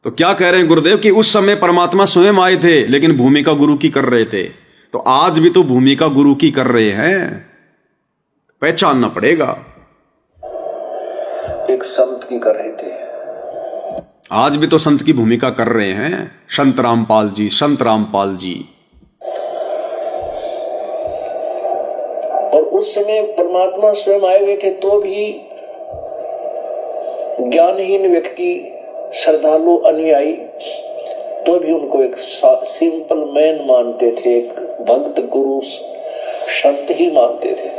[SPEAKER 2] तो क्या कह रहे हैं गुरुदेव कि उस समय परमात्मा स्वयं आए थे लेकिन भूमिका गुरु की कर रहे थे, तो आज भी तो भूमिका गुरु की कर रहे हैं, पहचानना पड़ेगा।
[SPEAKER 1] एक संत की कर रहे थे,
[SPEAKER 2] आज भी तो संत की भूमिका कर रहे हैं संत रामपाल जी, संत रामपाल जी।
[SPEAKER 1] और उस समय परमात्मा स्वयं आए हुए थे तो भी ज्ञानहीन व्यक्ति, श्रद्धालु, अनुयायी तो भी उनको एक सिंपल मैन मानते थे, एक भक्त गुरु संत ही मानते थे।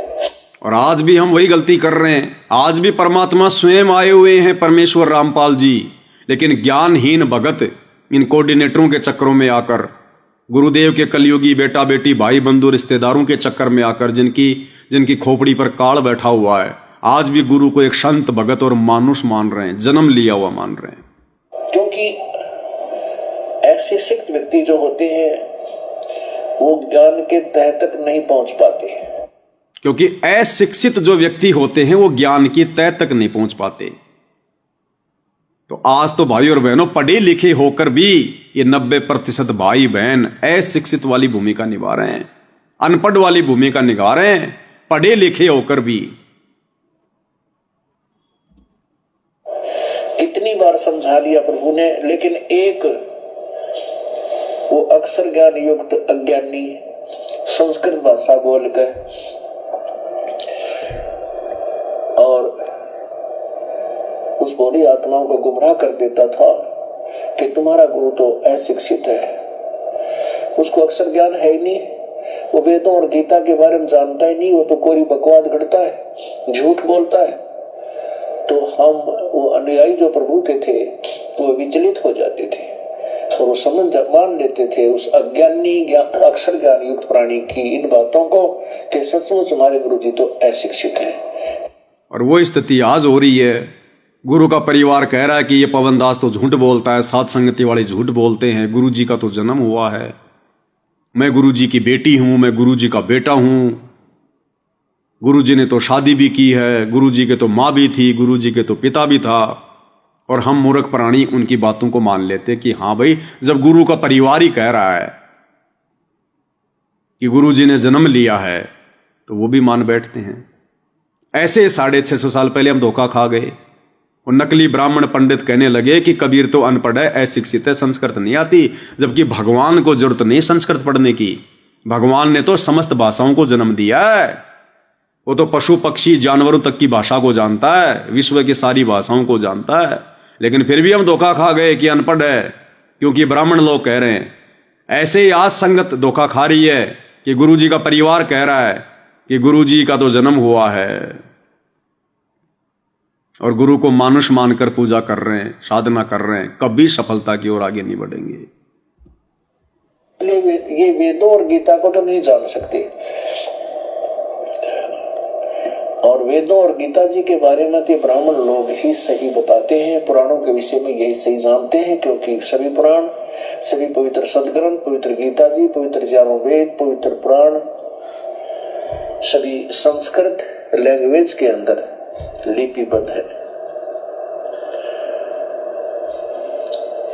[SPEAKER 2] और आज भी हम वही गलती कर रहे हैं। आज भी परमात्मा स्वयं आए हुए हैं, परमेश्वर रामपाल जी, लेकिन ज्ञानहीन भगत इन कोऑर्डिनेटरों के चक्करों में आकर, गुरुदेव के कलयुगी बेटा बेटी भाई बंधु रिश्तेदारों के चक्कर में आकर, जिनकी खोपड़ी पर काल बैठा हुआ है, आज भी गुरु को एक संत भगत और मानुष मान रहे हैं, जन्म लिया हुआ मान रहे हैं।
[SPEAKER 1] क्योंकि ऐसे शिक्षित व्यक्ति जो होते हैं वो ज्ञान के तह तक नहीं पहुंच पाते,
[SPEAKER 2] क्योंकि अशिक्षित जो व्यक्ति होते हैं वो ज्ञान की तह तक नहीं पहुंच पाते। तो आज तो भाई और बहनों, पढ़े लिखे होकर भी ये 90% भाई बहन अशिक्षित वाली भूमिका निभा रहे हैं, अनपढ़ वाली भूमिका निभा रहे हैं, पढ़े लिखे होकर भी।
[SPEAKER 1] कितनी बार समझा लिया प्रभु ने, लेकिन एक वो अक्षर ज्ञान युक्त अज्ञानी संस्कृत भाषा बोलकर और उस भोली आत्माओं को गुमराह कर देता था कि तुम्हारा गुरु तो अशिक्षित है, उसको अक्षर ज्ञान है ही नहीं, वो वेदों और गीता के बारे में जानता ही नहीं, वो तो कोई बकवाद गढ़ता है, झूठ बोलता है। तो हम वो अनुयायी जो प्रभु के थे वो विचलित हो जाते थे और वो मान लेते थे उस अज्ञानी अक्षर ज्ञान युक्त प्राणी की इन बातों को कि सचमुच हमारे गुरु जी तो अशिक्षित हैं।
[SPEAKER 2] और वो स्थिति आज हो रही है। गुरु का परिवार कह रहा है कि ये पवनदास तो झूठ बोलता है, सात संगति वाले झूठ बोलते हैं, गुरु जी का तो जन्म हुआ है, मैं गुरु जी की बेटी हूं, मैं गुरु जी का बेटा हूं, गुरु जी ने तो शादी भी की है, गुरु जी के तो माँ भी थी, गुरु जी के तो पिता भी था। और हम मूर्ख प्राणी उनकी बातों को मान लेते कि हाँ भाई, जब गुरु का परिवार ही कह रहा है कि गुरु जी ने जन्म लिया है तो वो भी मान बैठते हैं। ऐसे 650 साल पहले हम धोखा खा गए। और नकली ब्राह्मण पंडित कहने लगे कि कबीर तो अनपढ़ है, अशिक्षित है, संस्कृत नहीं आती, जबकि भगवान को जरूरत नहीं संस्कृत पढ़ने की। भगवान ने तो समस्त भाषाओं को जन्म दिया है, वो तो पशु पक्षी जानवरों तक की भाषा को जानता है, विश्व की सारी भाषाओं को जानता है। लेकिन फिर भी हम धोखा खा गए कि अनपढ़ है, क्योंकि ब्राह्मण लोग कह रहे हैं। ऐसे ही आज संगत धोखा खा रही है कि गुरु जी का परिवार कह रहा है कि गुरु जी का तो जन्म हुआ है, और गुरु को मानुष मानकर पूजा कर रहे हैं, साधना कर रहे हैं, कभी सफलता की ओर आगे नहीं बढ़ेंगे।
[SPEAKER 1] ये वेदों और गीता को तो नहीं जान सकते, और वेदों और गीता जी के बारे में तो ब्राह्मण लोग ही सही बताते हैं, पुराणों के विषय में यही सही जानते हैं, क्योंकि सभी पुराण, सभी पवित्र सदग्रंथ, पवित्र गीता जी, पवित्र चारों वेद, पवित्र पुराण सभी संस्कृत लैंग्वेज के अंदर लिपिबद्ध है।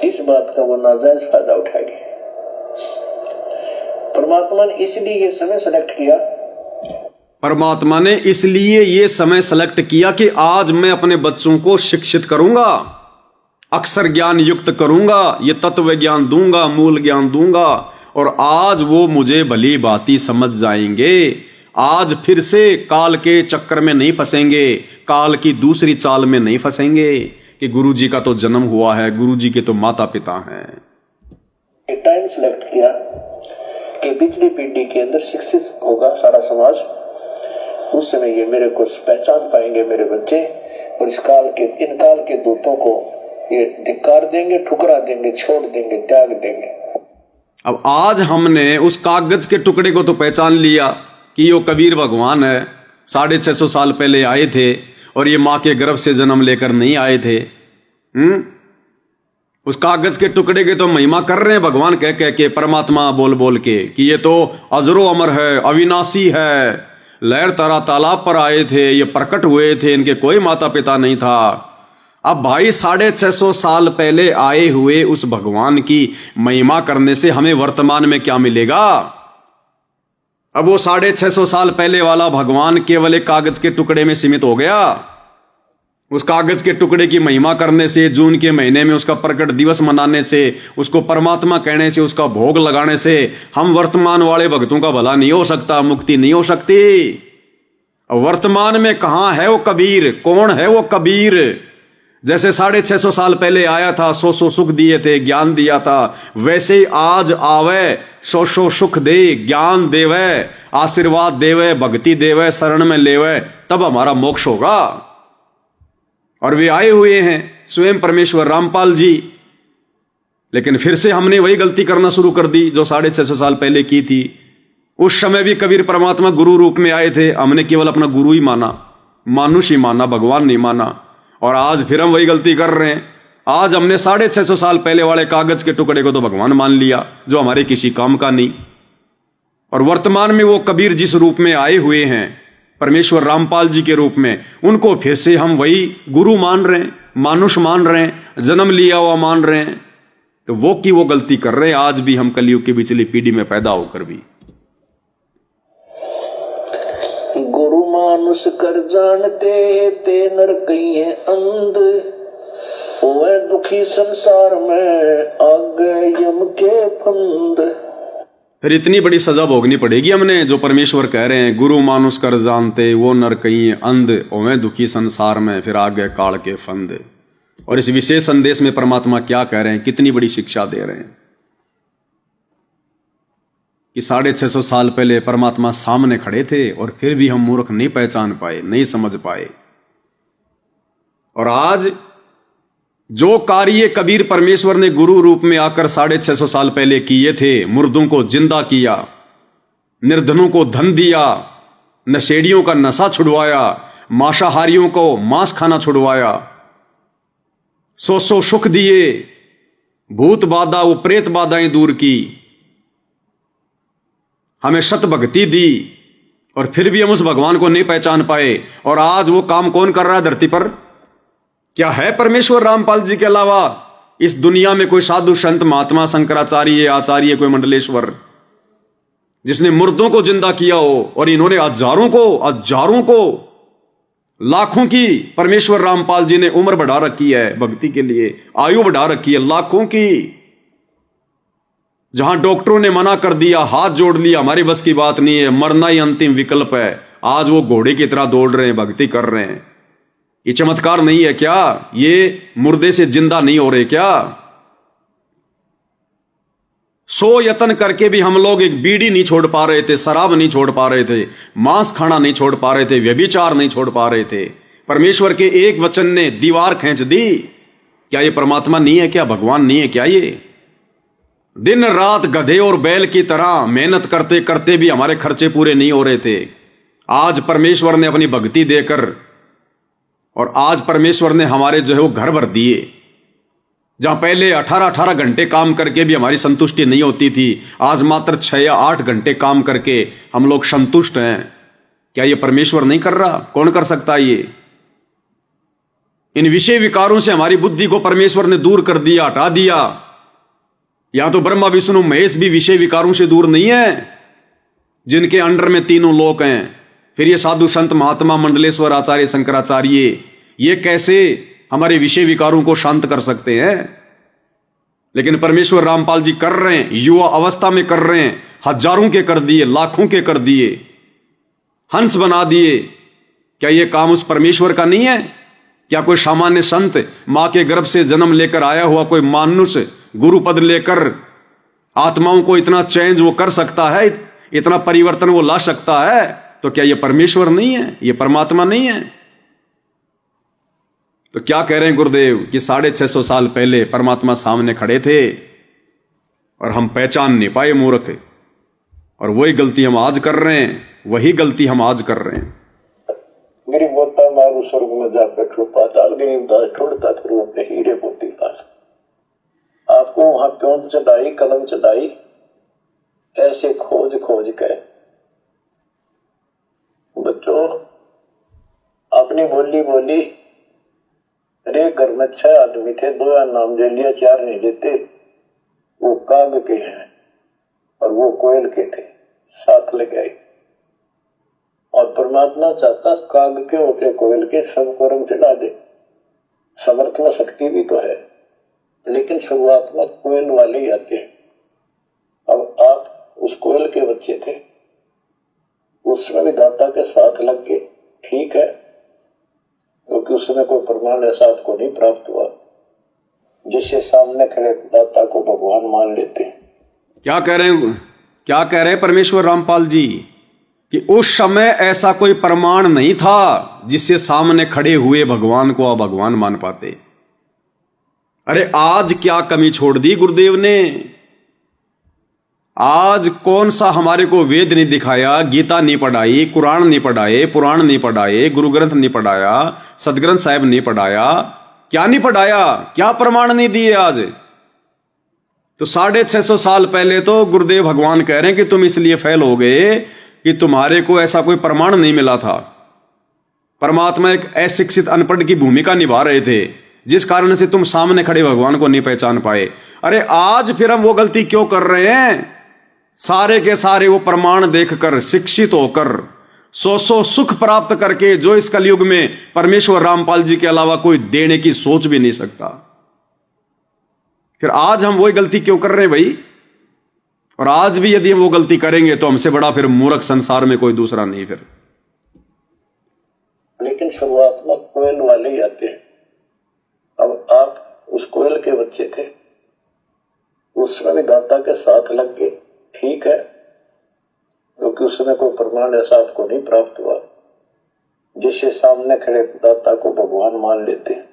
[SPEAKER 1] इस बात का वो नाजायज फायदा उठाएगी। परमात्मा ने इसलिए ये समय सेलेक्ट किया,
[SPEAKER 2] परमात्मा ने इसलिए ये समय सेलेक्ट किया कि आज मैं अपने बच्चों को शिक्षित करूंगा, अक्षर ज्ञान युक्त करूंगा, ये तत्व ज्ञान दूंगा, मूल ज्ञान दूंगा, और आज वो मुझे भली भांति समझ जाएंगे। आज फिर से काल के चक्कर में नहीं फंसेंगे, काल की दूसरी चाल में नहीं फंसेंगे कि गुरु जी का तो जन्म हुआ है, गुरु जी के तो माता पिता हैं।
[SPEAKER 1] टाइम सिलेक्ट किया कि पिछली पीढ़ी के अंदर शिक्षित होगा सारा समाज, उस समय ये मेरे को पहचान पाएंगे मेरे बच्चे, और इस काल के, इन काल के दूतों को ये धिक्कार देंगे, ठुकरा देंगे, छोड़ देंगे, त्याग देंगे।
[SPEAKER 2] अब आज हमने उस कागज के टुकड़े को तो पहचान लिया कि यो कबीर भगवान है, 650 साल पहले आए थे, और ये माँ के गर्भ से जन्म लेकर नहीं आए थे। उस कागज के टुकड़े के तो महिमा कर रहे हैं भगवान कह कह के, परमात्मा बोल बोल के कि ये तो अजरो अमर है, अविनाशी है, लहर तारा तालाब पर आए थे, ये प्रकट हुए थे, इनके कोई माता पिता नहीं था। अब भाई 650 साल पहले आए हुए उस भगवान की महिमा करने से हमें वर्तमान में क्या मिलेगा? अब वो 650 साल पहले वाला भगवान केवल एक कागज के टुकड़े में सीमित हो गया। उस कागज के टुकड़े की महिमा करने से, जून के महीने में उसका प्रकट दिवस मनाने से, उसको परमात्मा कहने से, उसका भोग लगाने से हम वर्तमान वाले भक्तों का भला नहीं हो सकता, मुक्ति नहीं हो सकती। वर्तमान में कहां है वो कबीर? कौन है वो कबीर? जैसे 650 साल पहले आया था, 100 सुख दिए थे, ज्ञान दिया था, वैसे ही आज आवे, 100 सुख दे, ज्ञान देवे, आशीर्वाद देवे, भक्ति देवे, शरण में लेवे, तब हमारा मोक्ष होगा। और वे आए हुए हैं स्वयं परमेश्वर रामपाल जी। लेकिन फिर से हमने वही गलती करना शुरू कर दी जो 650 साल पहले की थी। उस समय भी कबीर परमात्मा गुरु रूप में आए थे, हमने केवल अपना गुरु ही माना, मानुष ही माना, भगवान नहीं माना। और आज फिर हम वही गलती कर रहे हैं। आज हमने 650 साल पहले वाले कागज के टुकड़े को तो भगवान मान लिया, जो हमारे किसी काम का नहीं। और वर्तमान में वो कबीर जिस रूप में आए हुए हैं, परमेश्वर रामपाल जी के रूप में, उनको फिर से हम वही गुरु मान रहे हैं, मानुष मान रहे हैं, जन्म लिया हुआ मान रहे हैं। तो वो की वो गलती कर रहे हैं आज भी हम, कलयुग की पिछली पीढ़ी में पैदा होकर भी।
[SPEAKER 1] गुरु मानुष कर जानते ते नर कहीं है अंध, ओए दुखी संसार में आगे यम के फंद।
[SPEAKER 2] फिर इतनी बड़ी सजा भोगनी पड़ेगी हमने, जो परमेश्वर कह रहे हैं गुरु मानुष कर जानते वो नर कहीं अंध, ओवे दुखी संसार में फिर आगे काल के फंद। और इस विशेष संदेश में परमात्मा क्या कह रहे हैं, कितनी बड़ी शिक्षा दे रहे हैं कि 650 साल पहले परमात्मा सामने खड़े थे और फिर भी हम मूर्ख नहीं पहचान पाए, नहीं समझ पाए। और आज जो कार्य कबीर परमेश्वर ने गुरु रूप में आकर 650 साल पहले किए थे, मुर्दों को जिंदा किया, निर्धनों को धन दिया, नशेड़ियों का नशा छुड़वाया, मांसाहारियों को मांस खाना छुड़वाया, 100 सुख दिए, भूत बाधा वो प्रेत बाधाएं दूर की, हमें सत भक्ति दी, और फिर भी हम उस भगवान को नहीं पहचान पाए। और आज वो काम कौन कर रहा है धरती पर? क्या है परमेश्वर रामपाल जी के अलावा इस दुनिया में कोई साधु संत महात्मा शंकराचार्य आचार्य कोई मंडलेश्वर जिसने मुर्दों को जिंदा किया हो? और इन्होंने हजारों को लाखों की परमेश्वर रामपाल जी ने उम्र बढ़ा रखी है भक्ति के लिए, आयु बढ़ा रखी है लाखों की। जहां डॉक्टरों ने मना कर दिया, हाथ जोड़ लिया, हमारी बस की बात नहीं है, मरना ही अंतिम विकल्प है, आज वो घोड़े की तरह दौड़ रहे हैं, भक्ति कर रहे हैं। ये चमत्कार नहीं है क्या? ये मुर्दे से जिंदा नहीं हो रहे क्या? 100 यत्न करके भी हम लोग एक बीड़ी नहीं छोड़ पा रहे थे, शराब नहीं छोड़ पा रहे थे, मांस खाना नहीं छोड़ पा रहे थे, व्यभिचार नहीं छोड़ पा रहे थे। परमेश्वर के एक वचन ने दीवार खींच दी। क्या ये परमात्मा नहीं है क्या? भगवान नहीं है क्या? ये दिन रात गधे और बैल की तरह मेहनत करते करते भी हमारे खर्चे पूरे नहीं हो रहे थे। आज परमेश्वर ने अपनी भक्ति देकर, और आज परमेश्वर ने हमारे जो है वो घर भर दिए। जहां पहले 18-18 घंटे काम करके भी हमारी संतुष्टि नहीं होती थी, आज मात्र 6 या 8 घंटे काम करके हम लोग संतुष्ट हैं। क्या ये परमेश्वर नहीं कर रहा? कौन कर सकता है ये? इन विषय विकारों से हमारी बुद्धि को परमेश्वर ने दूर कर दिया, हटा दिया। या तो ब्रह्मा विष्णु महेश भी विषय विकारों से दूर नहीं है, जिनके अंडर में तीनों लोक हैं। फिर ये साधु संत महात्मा मंडलेश्वर आचार्य शंकराचार्य, ये कैसे हमारे विषय विकारों को शांत कर सकते हैं? लेकिन परमेश्वर रामपाल जी कर रहे हैं, युवा अवस्था में कर रहे हैं, हजारों के कर दिए, लाखों के कर दिए, हंस बना दिए। क्या ये काम उस परमेश्वर का नहीं है? क्या कोई सामान्य संत, मां के गर्भ से जन्म लेकर आया हुआ कोई मानुष गुरु पद लेकर आत्माओं को इतना चेंज वो कर सकता है, इतना परिवर्तन वो ला सकता है? तो क्या ये परमेश्वर नहीं है? ये परमात्मा नहीं है? तो क्या कह रहे हैं गुरुदेव कि 650 साल पहले परमात्मा सामने खड़े थे और हम पहचान नहीं पाए, मूर्ख। और वही गलती हम आज कर रहे हैं, वही गलती हम आज कर रहे हैं।
[SPEAKER 1] गरीब होता मारू स्वर्ग में जा बैठो पाताल, गरीब दास छोड़ता फिर अपने हीरे मोती पास। आपको वहां प्योंद चढ़ाई, कलम चढ़ाई, ऐसे खोज खोज के अपनी बोली बोली। अरे घर में 6 आदमी थे, 2 नाम ले लिया, 4 नहीं देते। वो काग के हैं और वो कोयल के थे, साथ ले गए। और परमात्मा चाहता काग के होते कोयल के सबको रंग चढ़ा दे। समर्थन शक्ति भी तो है, लेकिन शुरुआत में कोयल वाले ही आते हैं। अब आप उस कोयल के बच्चे थे, उसमें भी दाता के साथ लग के, ठीक है, क्योंकि उसमें कोई प्रमाण ऐसा आपको नहीं प्राप्त हुआ जिससे सामने खड़े दाता को भगवान मान लेते हैं।
[SPEAKER 2] क्या कह रहे हैं परमेश्वर रामपाल जी कि उस समय ऐसा कोई प्रमाण नहीं था जिससे सामने खड़े हुए भगवान को आप भगवान मान पाते। अरे आज क्या कमी छोड़ दी गुरुदेव ने। आज कौन सा हमारे को वेद नहीं दिखाया, गीता नहीं पढ़ाई, कुरान नहीं पढ़ाए, पुराण नहीं पढ़ाए, गुरु ग्रंथ नहीं पढ़ाया, सदग्रंथ साहिब नहीं पढ़ाया, क्या नहीं पढ़ाया, क्या प्रमाण नहीं दिए आज। तो 650 साल पहले तो गुरुदेव भगवान कह रहे हैं कि तुम इसलिए फेल हो गए कि तुम्हारे को ऐसा कोई प्रमाण नहीं मिला था। परमात्मा एक अशिक्षित अनपढ़ की भूमिका निभा रहे थे, जिस कारण से तुम सामने खड़े भगवान को नहीं पहचान पाए। अरे आज फिर हम वो गलती क्यों कर रहे हैं। सारे के सारे वो प्रमाण देखकर, शिक्षित होकर, सौ सुख प्राप्त करके, जो इस कलयुग में परमेश्वर रामपाल जी के अलावा कोई देने की सोच भी नहीं सकता। फिर आज हम वही गलती क्यों कर रहे हैं भाई। और आज भी यदि हम वो गलती करेंगे तो हमसे बड़ा फिर मूर्ख संसार में कोई दूसरा नहीं फिर।
[SPEAKER 1] लेकिन शुरुआत में कोयल वाले ही आते हैं। अब आप उस कोयल के बच्चे थे, उसमें भी दाता के साथ लग गए, ठीक है, क्योंकि उसमें कोई प्रमाण ऐसा आपको नहीं प्राप्त हुआ जिससे सामने खड़े दाता को भगवान मान लेते हैं।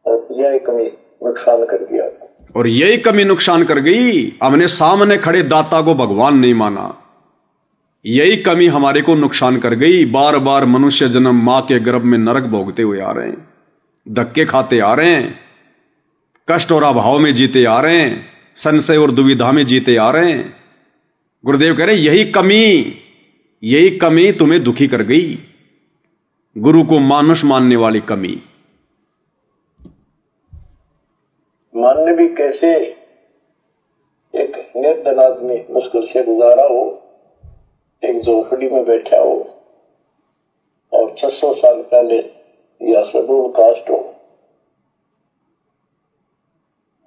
[SPEAKER 1] और यह कमी नुकसान कर गई आपको।
[SPEAKER 2] और यही कमी नुकसान कर गई, हमने सामने खड़े दाता को भगवान नहीं माना। यही कमी हमारे को नुकसान कर गई। बार बार मनुष्य जन्म मां के गर्भ में नरक भोगते हुए आ रहे हैं, धक्के खाते आ रहे हैं, कष्ट और अभाव में जीते आ रहे हैं, संशय और दुविधा में जीते आ रहे हैं। गुरुदेव कह रहे यही कमी तुम्हें दुखी कर गई, गुरु को मानुष मानने वाली कमी।
[SPEAKER 1] मानने भी कैसे। एक निर्धन आदमी मुश्किल से गुजारा हो, एक झोपड़ी में बैठा हो और 600 साल पहले यह शेड्यूल कास्ट हो।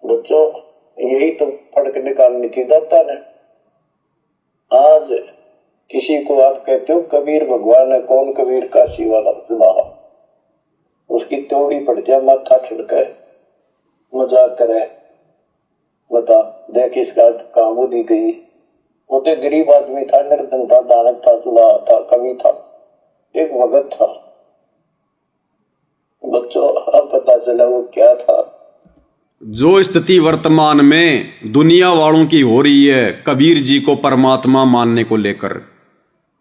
[SPEAKER 1] बच्चों, यही तो फड़क निकालनी थी दाता ने। आज किसी को आप कहते हो कबीर भगवान है, कौन कबीर? काशी वाला सुनाहा, उसकी त्योड़ी पड़ जाए, माथा ठड़के, मजाक करे, बता देख इसका काम दी गई। वो तो गरीब आदमी था, निर्धन था, दानक था, सुलाहा था, कवि था, एक भगत था। बच्चों, अब पता चला वो क्या था।
[SPEAKER 2] जो स्थिति वर्तमान में दुनिया वालों की हो रही है कबीर जी को परमात्मा मानने को लेकर,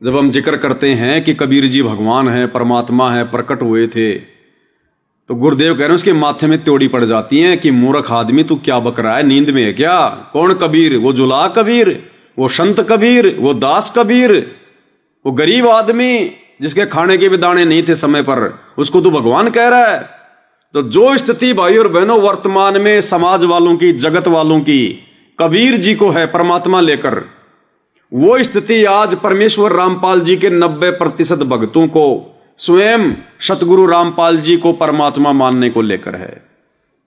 [SPEAKER 2] जब हम जिक्र करते हैं कि कबीर जी भगवान है, परमात्मा है, प्रकट हुए थे, तो गुरुदेव कह रहे हैं उसके माथे में त्योड़ी पड़ जाती है कि मूर्ख आदमी तू क्या बक रहा है, नींद में है क्या? कौन कबीर? वो जुला कबीर, वो संत कबीर, वो दास कबीर, वो गरीब आदमी जिसके खाने के भी दाने नहीं थे समय पर, उसको तू भगवान कह रहा है। तो जो स्थिति भाई और बहनों वर्तमान में समाज वालों की, जगत वालों की कबीर जी को है परमात्मा लेकर, वो स्थिति आज परमेश्वर रामपाल जी के 90% भक्तों को स्वयं सतगुरु रामपाल जी को परमात्मा मानने को लेकर है।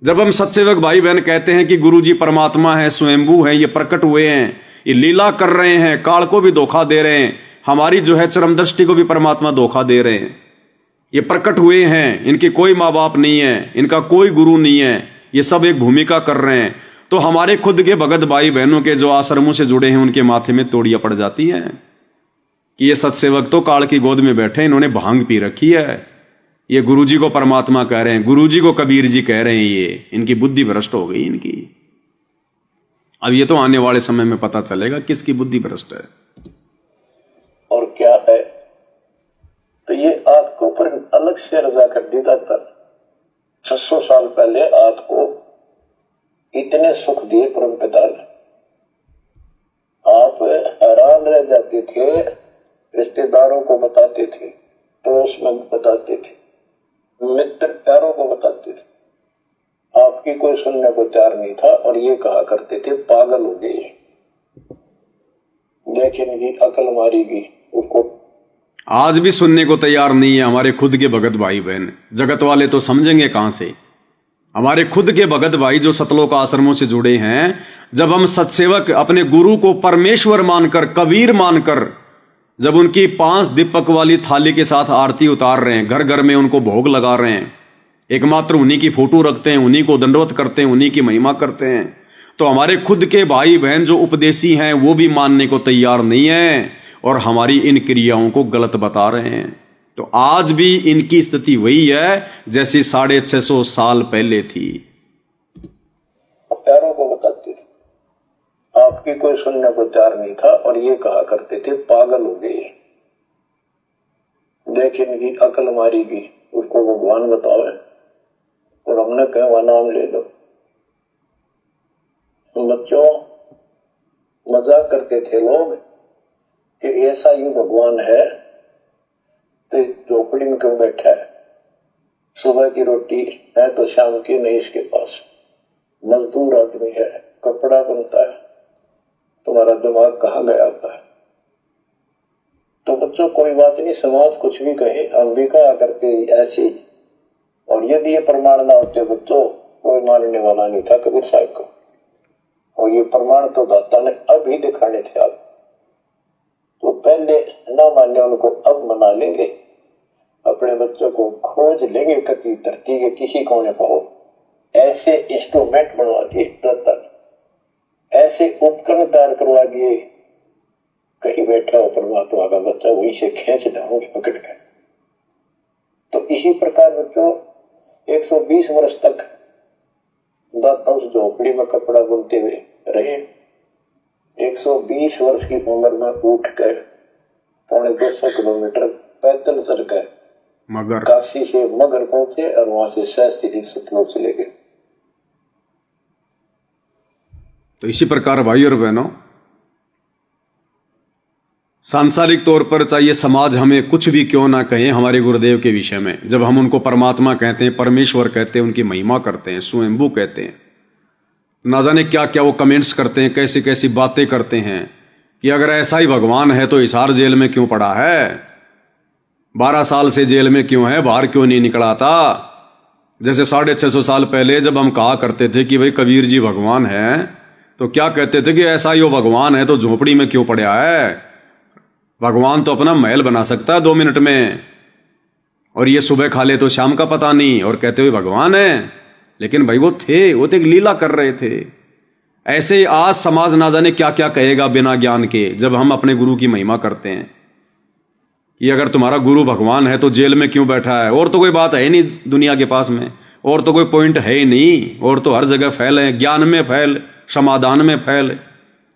[SPEAKER 2] जब हम सत्सेवक भाई बहन कहते हैं कि गुरु जी परमात्मा है, स्वयंभू है, ये प्रकट हुए हैं, ये लीला कर रहे हैं, काल को भी धोखा दे रहे हैं, हमारी जो है चरम दृष्टि को भी परमात्मा धोखा दे रहे हैं, ये प्रकट हुए हैं, इनके कोई माँ बाप नहीं है, इनका कोई गुरु नहीं है, ये सब एक भूमिका कर रहे हैं, तो हमारे खुद के भगत भाई बहनों के जो आश्रमों से जुड़े हैं उनके माथे में तोड़ियां पड़ जाती हैं कि ये सत्सेवक तो काल की गोद में बैठे, इन्होंने भांग पी रखी है, ये गुरुजी को परमात्मा कह रहे हैं, गुरुजी को कबीर जी कह रहे हैं, ये इनकी बुद्धि भ्रष्ट हो गई इनकी। अब ये तो आने वाले समय में पता चलेगा किसकी बुद्धि भ्रष्ट है
[SPEAKER 1] और क्या है। तो ये आपको ऊपर अलग से रजा कर दी जाता। 600 साल पहले आपको इतने सुख दिए परम पिता ने, आप हैरान रह जाते थे, रिश्तेदारों को बताते थे, पड़ोस में बताते थे, मित्र प्यारों को बताते थे, आपकी कोई सुनने को तैयार नहीं था और ये कहा करते थे पागल हो गए, देख इनकी अकल मारेगी उसको।
[SPEAKER 2] आज भी सुनने को तैयार नहीं है हमारे खुद के भगत भाई बहन। जगत वाले तो समझेंगे कहां से? हमारे खुद के भगत भाई जो सतलोक आश्रमों से जुड़े हैं, जब हम सत्सेवक अपने गुरु को परमेश्वर मानकर, कबीर मानकर, जब उनकी 5 दीपक वाली थाली के साथ आरती उतार रहे हैं, घर घर में उनको भोग लगा रहे हैं, एकमात्र उन्हीं की फोटो रखते हैं, उन्हीं को दंडवत करते हैं, उन्हीं की महिमा करते हैं, तो हमारे खुद के भाई बहन जो उपदेशी हैं वो भी मानने को तैयार नहीं है और हमारी इन क्रियाओं को गलत बता रहे हैं। तो आज भी इनकी स्थिति वही है जैसी 650 साल पहले थी।
[SPEAKER 1] प्यारों को बताते थे, आपकी कोई सुनने को तैयार नहीं था और ये कहा करते थे पागल हो गए, देख इनकी अकल मारेगी उसको भगवान बताओ, और हमने कहा वह नाम ले लो। बच्चों मजाक करते थे लोग कि ऐसा यूं भगवान है तो झोपड़ी में क्यों बैठा है, सुबह की रोटी है तो शाम की नहीं इसके पास, मजदूर आदमी है, कपड़ा बनता है, तुम्हारा दिमाग कहाँ गया हुआ है। तो बच्चों कोई बात नहीं, समाज कुछ भी कहे, हम भी कहा करते ऐसी, और यदि ये प्रमाण ना होते बच्चों कोई मानने वाला नहीं था कबीर साहब को, और ये प्रमाण तो दाता ने अभी दिखाने थे। आप तो पहले ना मानने उनको अब मना लेंगे, अपने बच्चों को खोज लेंगे कभी धरती के किसी कोने पर हो, ऐसे इंस्ट्रूमेंट बनवा दिए दाता ने, ऐसे उपकरण तैयार करवा दिए, कहीं बैठा हो परमात्मा का बच्चा वहीं से खींच डालोगे पकड़ कर। तो इसी प्रकार बच्चों 120 वर्ष तक दाता उस झोपड़ी में कपड़ा बुनते हुए रहे। 120 वर्ष की उम्र में उठ कर 250 किलोमीटर पैदल चल कर
[SPEAKER 2] मगर
[SPEAKER 1] काशी से मगर पहुंचे और वहां से सहस्त्री सतलोक चले गए।
[SPEAKER 2] तो इसी प्रकार भाई और बहनों, सांसारिक तौर पर चाहिए समाज हमें कुछ भी क्यों ना कहे हमारे गुरुदेव के विषय में, जब हम उनको परमात्मा कहते हैं, परमेश्वर कहते हैं, उनकी महिमा करते हैं, स्वयंभू कहते हैं, ना जाने क्या क्या वो कमेंट्स करते हैं, कैसी कैसी बातें करते हैं कि अगर ऐसा ही भगवान है तो हिसार जेल में क्यों पड़ा है, 12 साल से जेल में क्यों है, बाहर क्यों नहीं निकला था। जैसे 650 साल पहले जब हम कहा करते थे कि भाई कबीर जी भगवान है, तो क्या कहते थे कि ऐसा ही वो भगवान है तो झोपड़ी में क्यों पड़ा है, भगवान तो अपना महल बना सकता है 2 मिनट में, और ये सुबह खा ले तो शाम का पता नहीं, और कहते हुए भगवान है। लेकिन भाई वो तो एक लीला कर रहे थे। ऐसे ही आज समाज ना जाने क्या क्या कहेगा बिना ज्ञान के, जब हम अपने गुरु की महिमा करते हैं कि अगर तुम्हारा गुरु भगवान है तो जेल में क्यों बैठा है, और तो कोई बात है ही नहीं दुनिया के पास में, और तो कोई पॉइंट है ही नहीं, और तो हर जगह फैल है, ज्ञान में फैल, समाधान में फैल,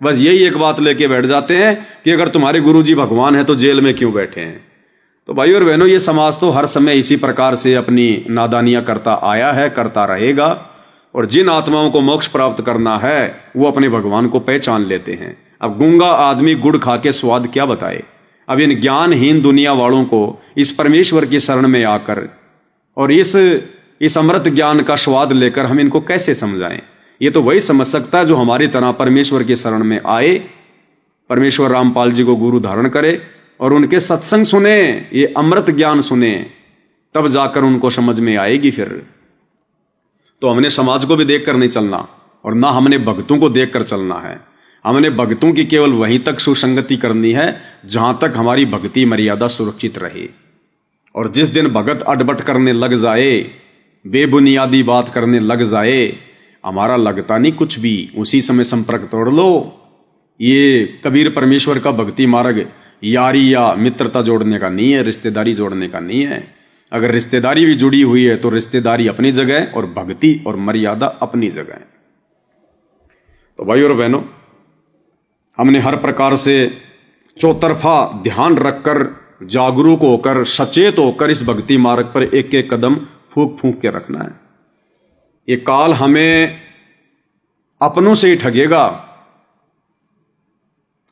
[SPEAKER 2] बस यही एक बात लेके बैठ जाते हैं कि अगर तुम्हारे गुरुजी भगवान है तो जेल में क्यों बैठे हैं। तो भाई और बहनों, ये समाज तो हर समय इसी प्रकार से अपनी नादानियां करता आया है, करता रहेगा, और जिन आत्माओं को मोक्ष प्राप्त करना है वो अपने भगवान को पहचान लेते हैं। अब गूंगा आदमी गुड़ खा के स्वाद क्या बताए। अब इन ज्ञानहीन दुनिया वालों को इस परमेश्वर की शरण में आकर और इस अमृत ज्ञान का स्वाद लेकर हम इनको कैसे समझाएं। ये तो वही समझ सकता है जो हमारी तरह परमेश्वर की शरण में आए, परमेश्वर रामपाल जी को गुरु धारण करे और उनके सत्संग सुने, ये अमृत ज्ञान सुने, तब जाकर उनको समझ में आएगी। फिर तो हमने समाज को भी देखकर नहीं चलना, और ना हमने भक्तों को देखकर चलना है। हमने भक्तों की केवल वहीं तक सुसंगति करनी है जहां तक हमारी भक्ति मर्यादा सुरक्षित रहे। और जिस दिन भगत अडबट करने लग जाए, बेबुनियादी बात करने लग जाए, हमारा लगता नहीं कुछ भी, उसी समय संपर्क तोड़ लो। ये कबीर परमेश्वर का भक्ति मार्ग यारी या मित्रता जोड़ने का नहीं है, रिश्तेदारी जोड़ने का नहीं है। अगर रिश्तेदारी भी जुड़ी हुई है तो रिश्तेदारी अपनी जगह और भक्ति और मर्यादा अपनी जगह। तो भाई और बहनों, हमने हर प्रकार से चौतरफा ध्यान रखकर, जागरूक होकर, सचेत होकर इस भक्ति मार्ग पर एक एक कदम फूंक फूंक के रखना है। ये काल हमें अपनों से ही ठगेगा।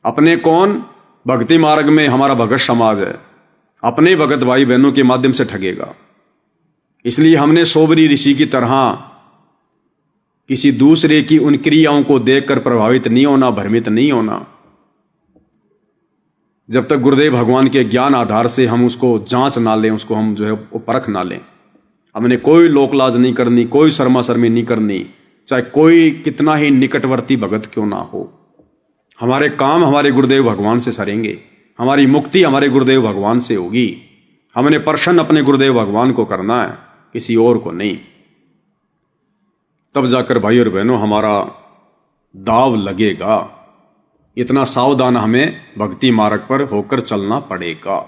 [SPEAKER 2] अपने कौन? भक्ति मार्ग में हमारा भगत समाज है, अपने भगत भाई बहनों के माध्यम से ठगेगा। इसलिए हमने सोबरी ऋषि की तरह किसी दूसरे की उन क्रियाओं को देखकर प्रभावित नहीं होना, भ्रमित नहीं होना। जब तक गुरुदेव भगवान के ज्ञान आधार से हम उसको जांच ना लें, उसको हम जो है वो परख ना लें, हमने कोई लोकलाज नहीं करनी, कोई शर्मा शर्मी नहीं करनी, चाहे कोई कितना ही निकटवर्ती भगत क्यों ना हो। हमारे काम हमारे गुरुदेव भगवान से सरेंगे, हमारी मुक्ति हमारे गुरुदेव भगवान से होगी। हमने प्रसन्न अपने गुरुदेव भगवान को करना है, किसी और को नहीं। तब जाकर भाई और बहनों हमारा दाव लगेगा। इतना सावधान हमें भक्ति मार्ग पर होकर चलना पड़ेगा।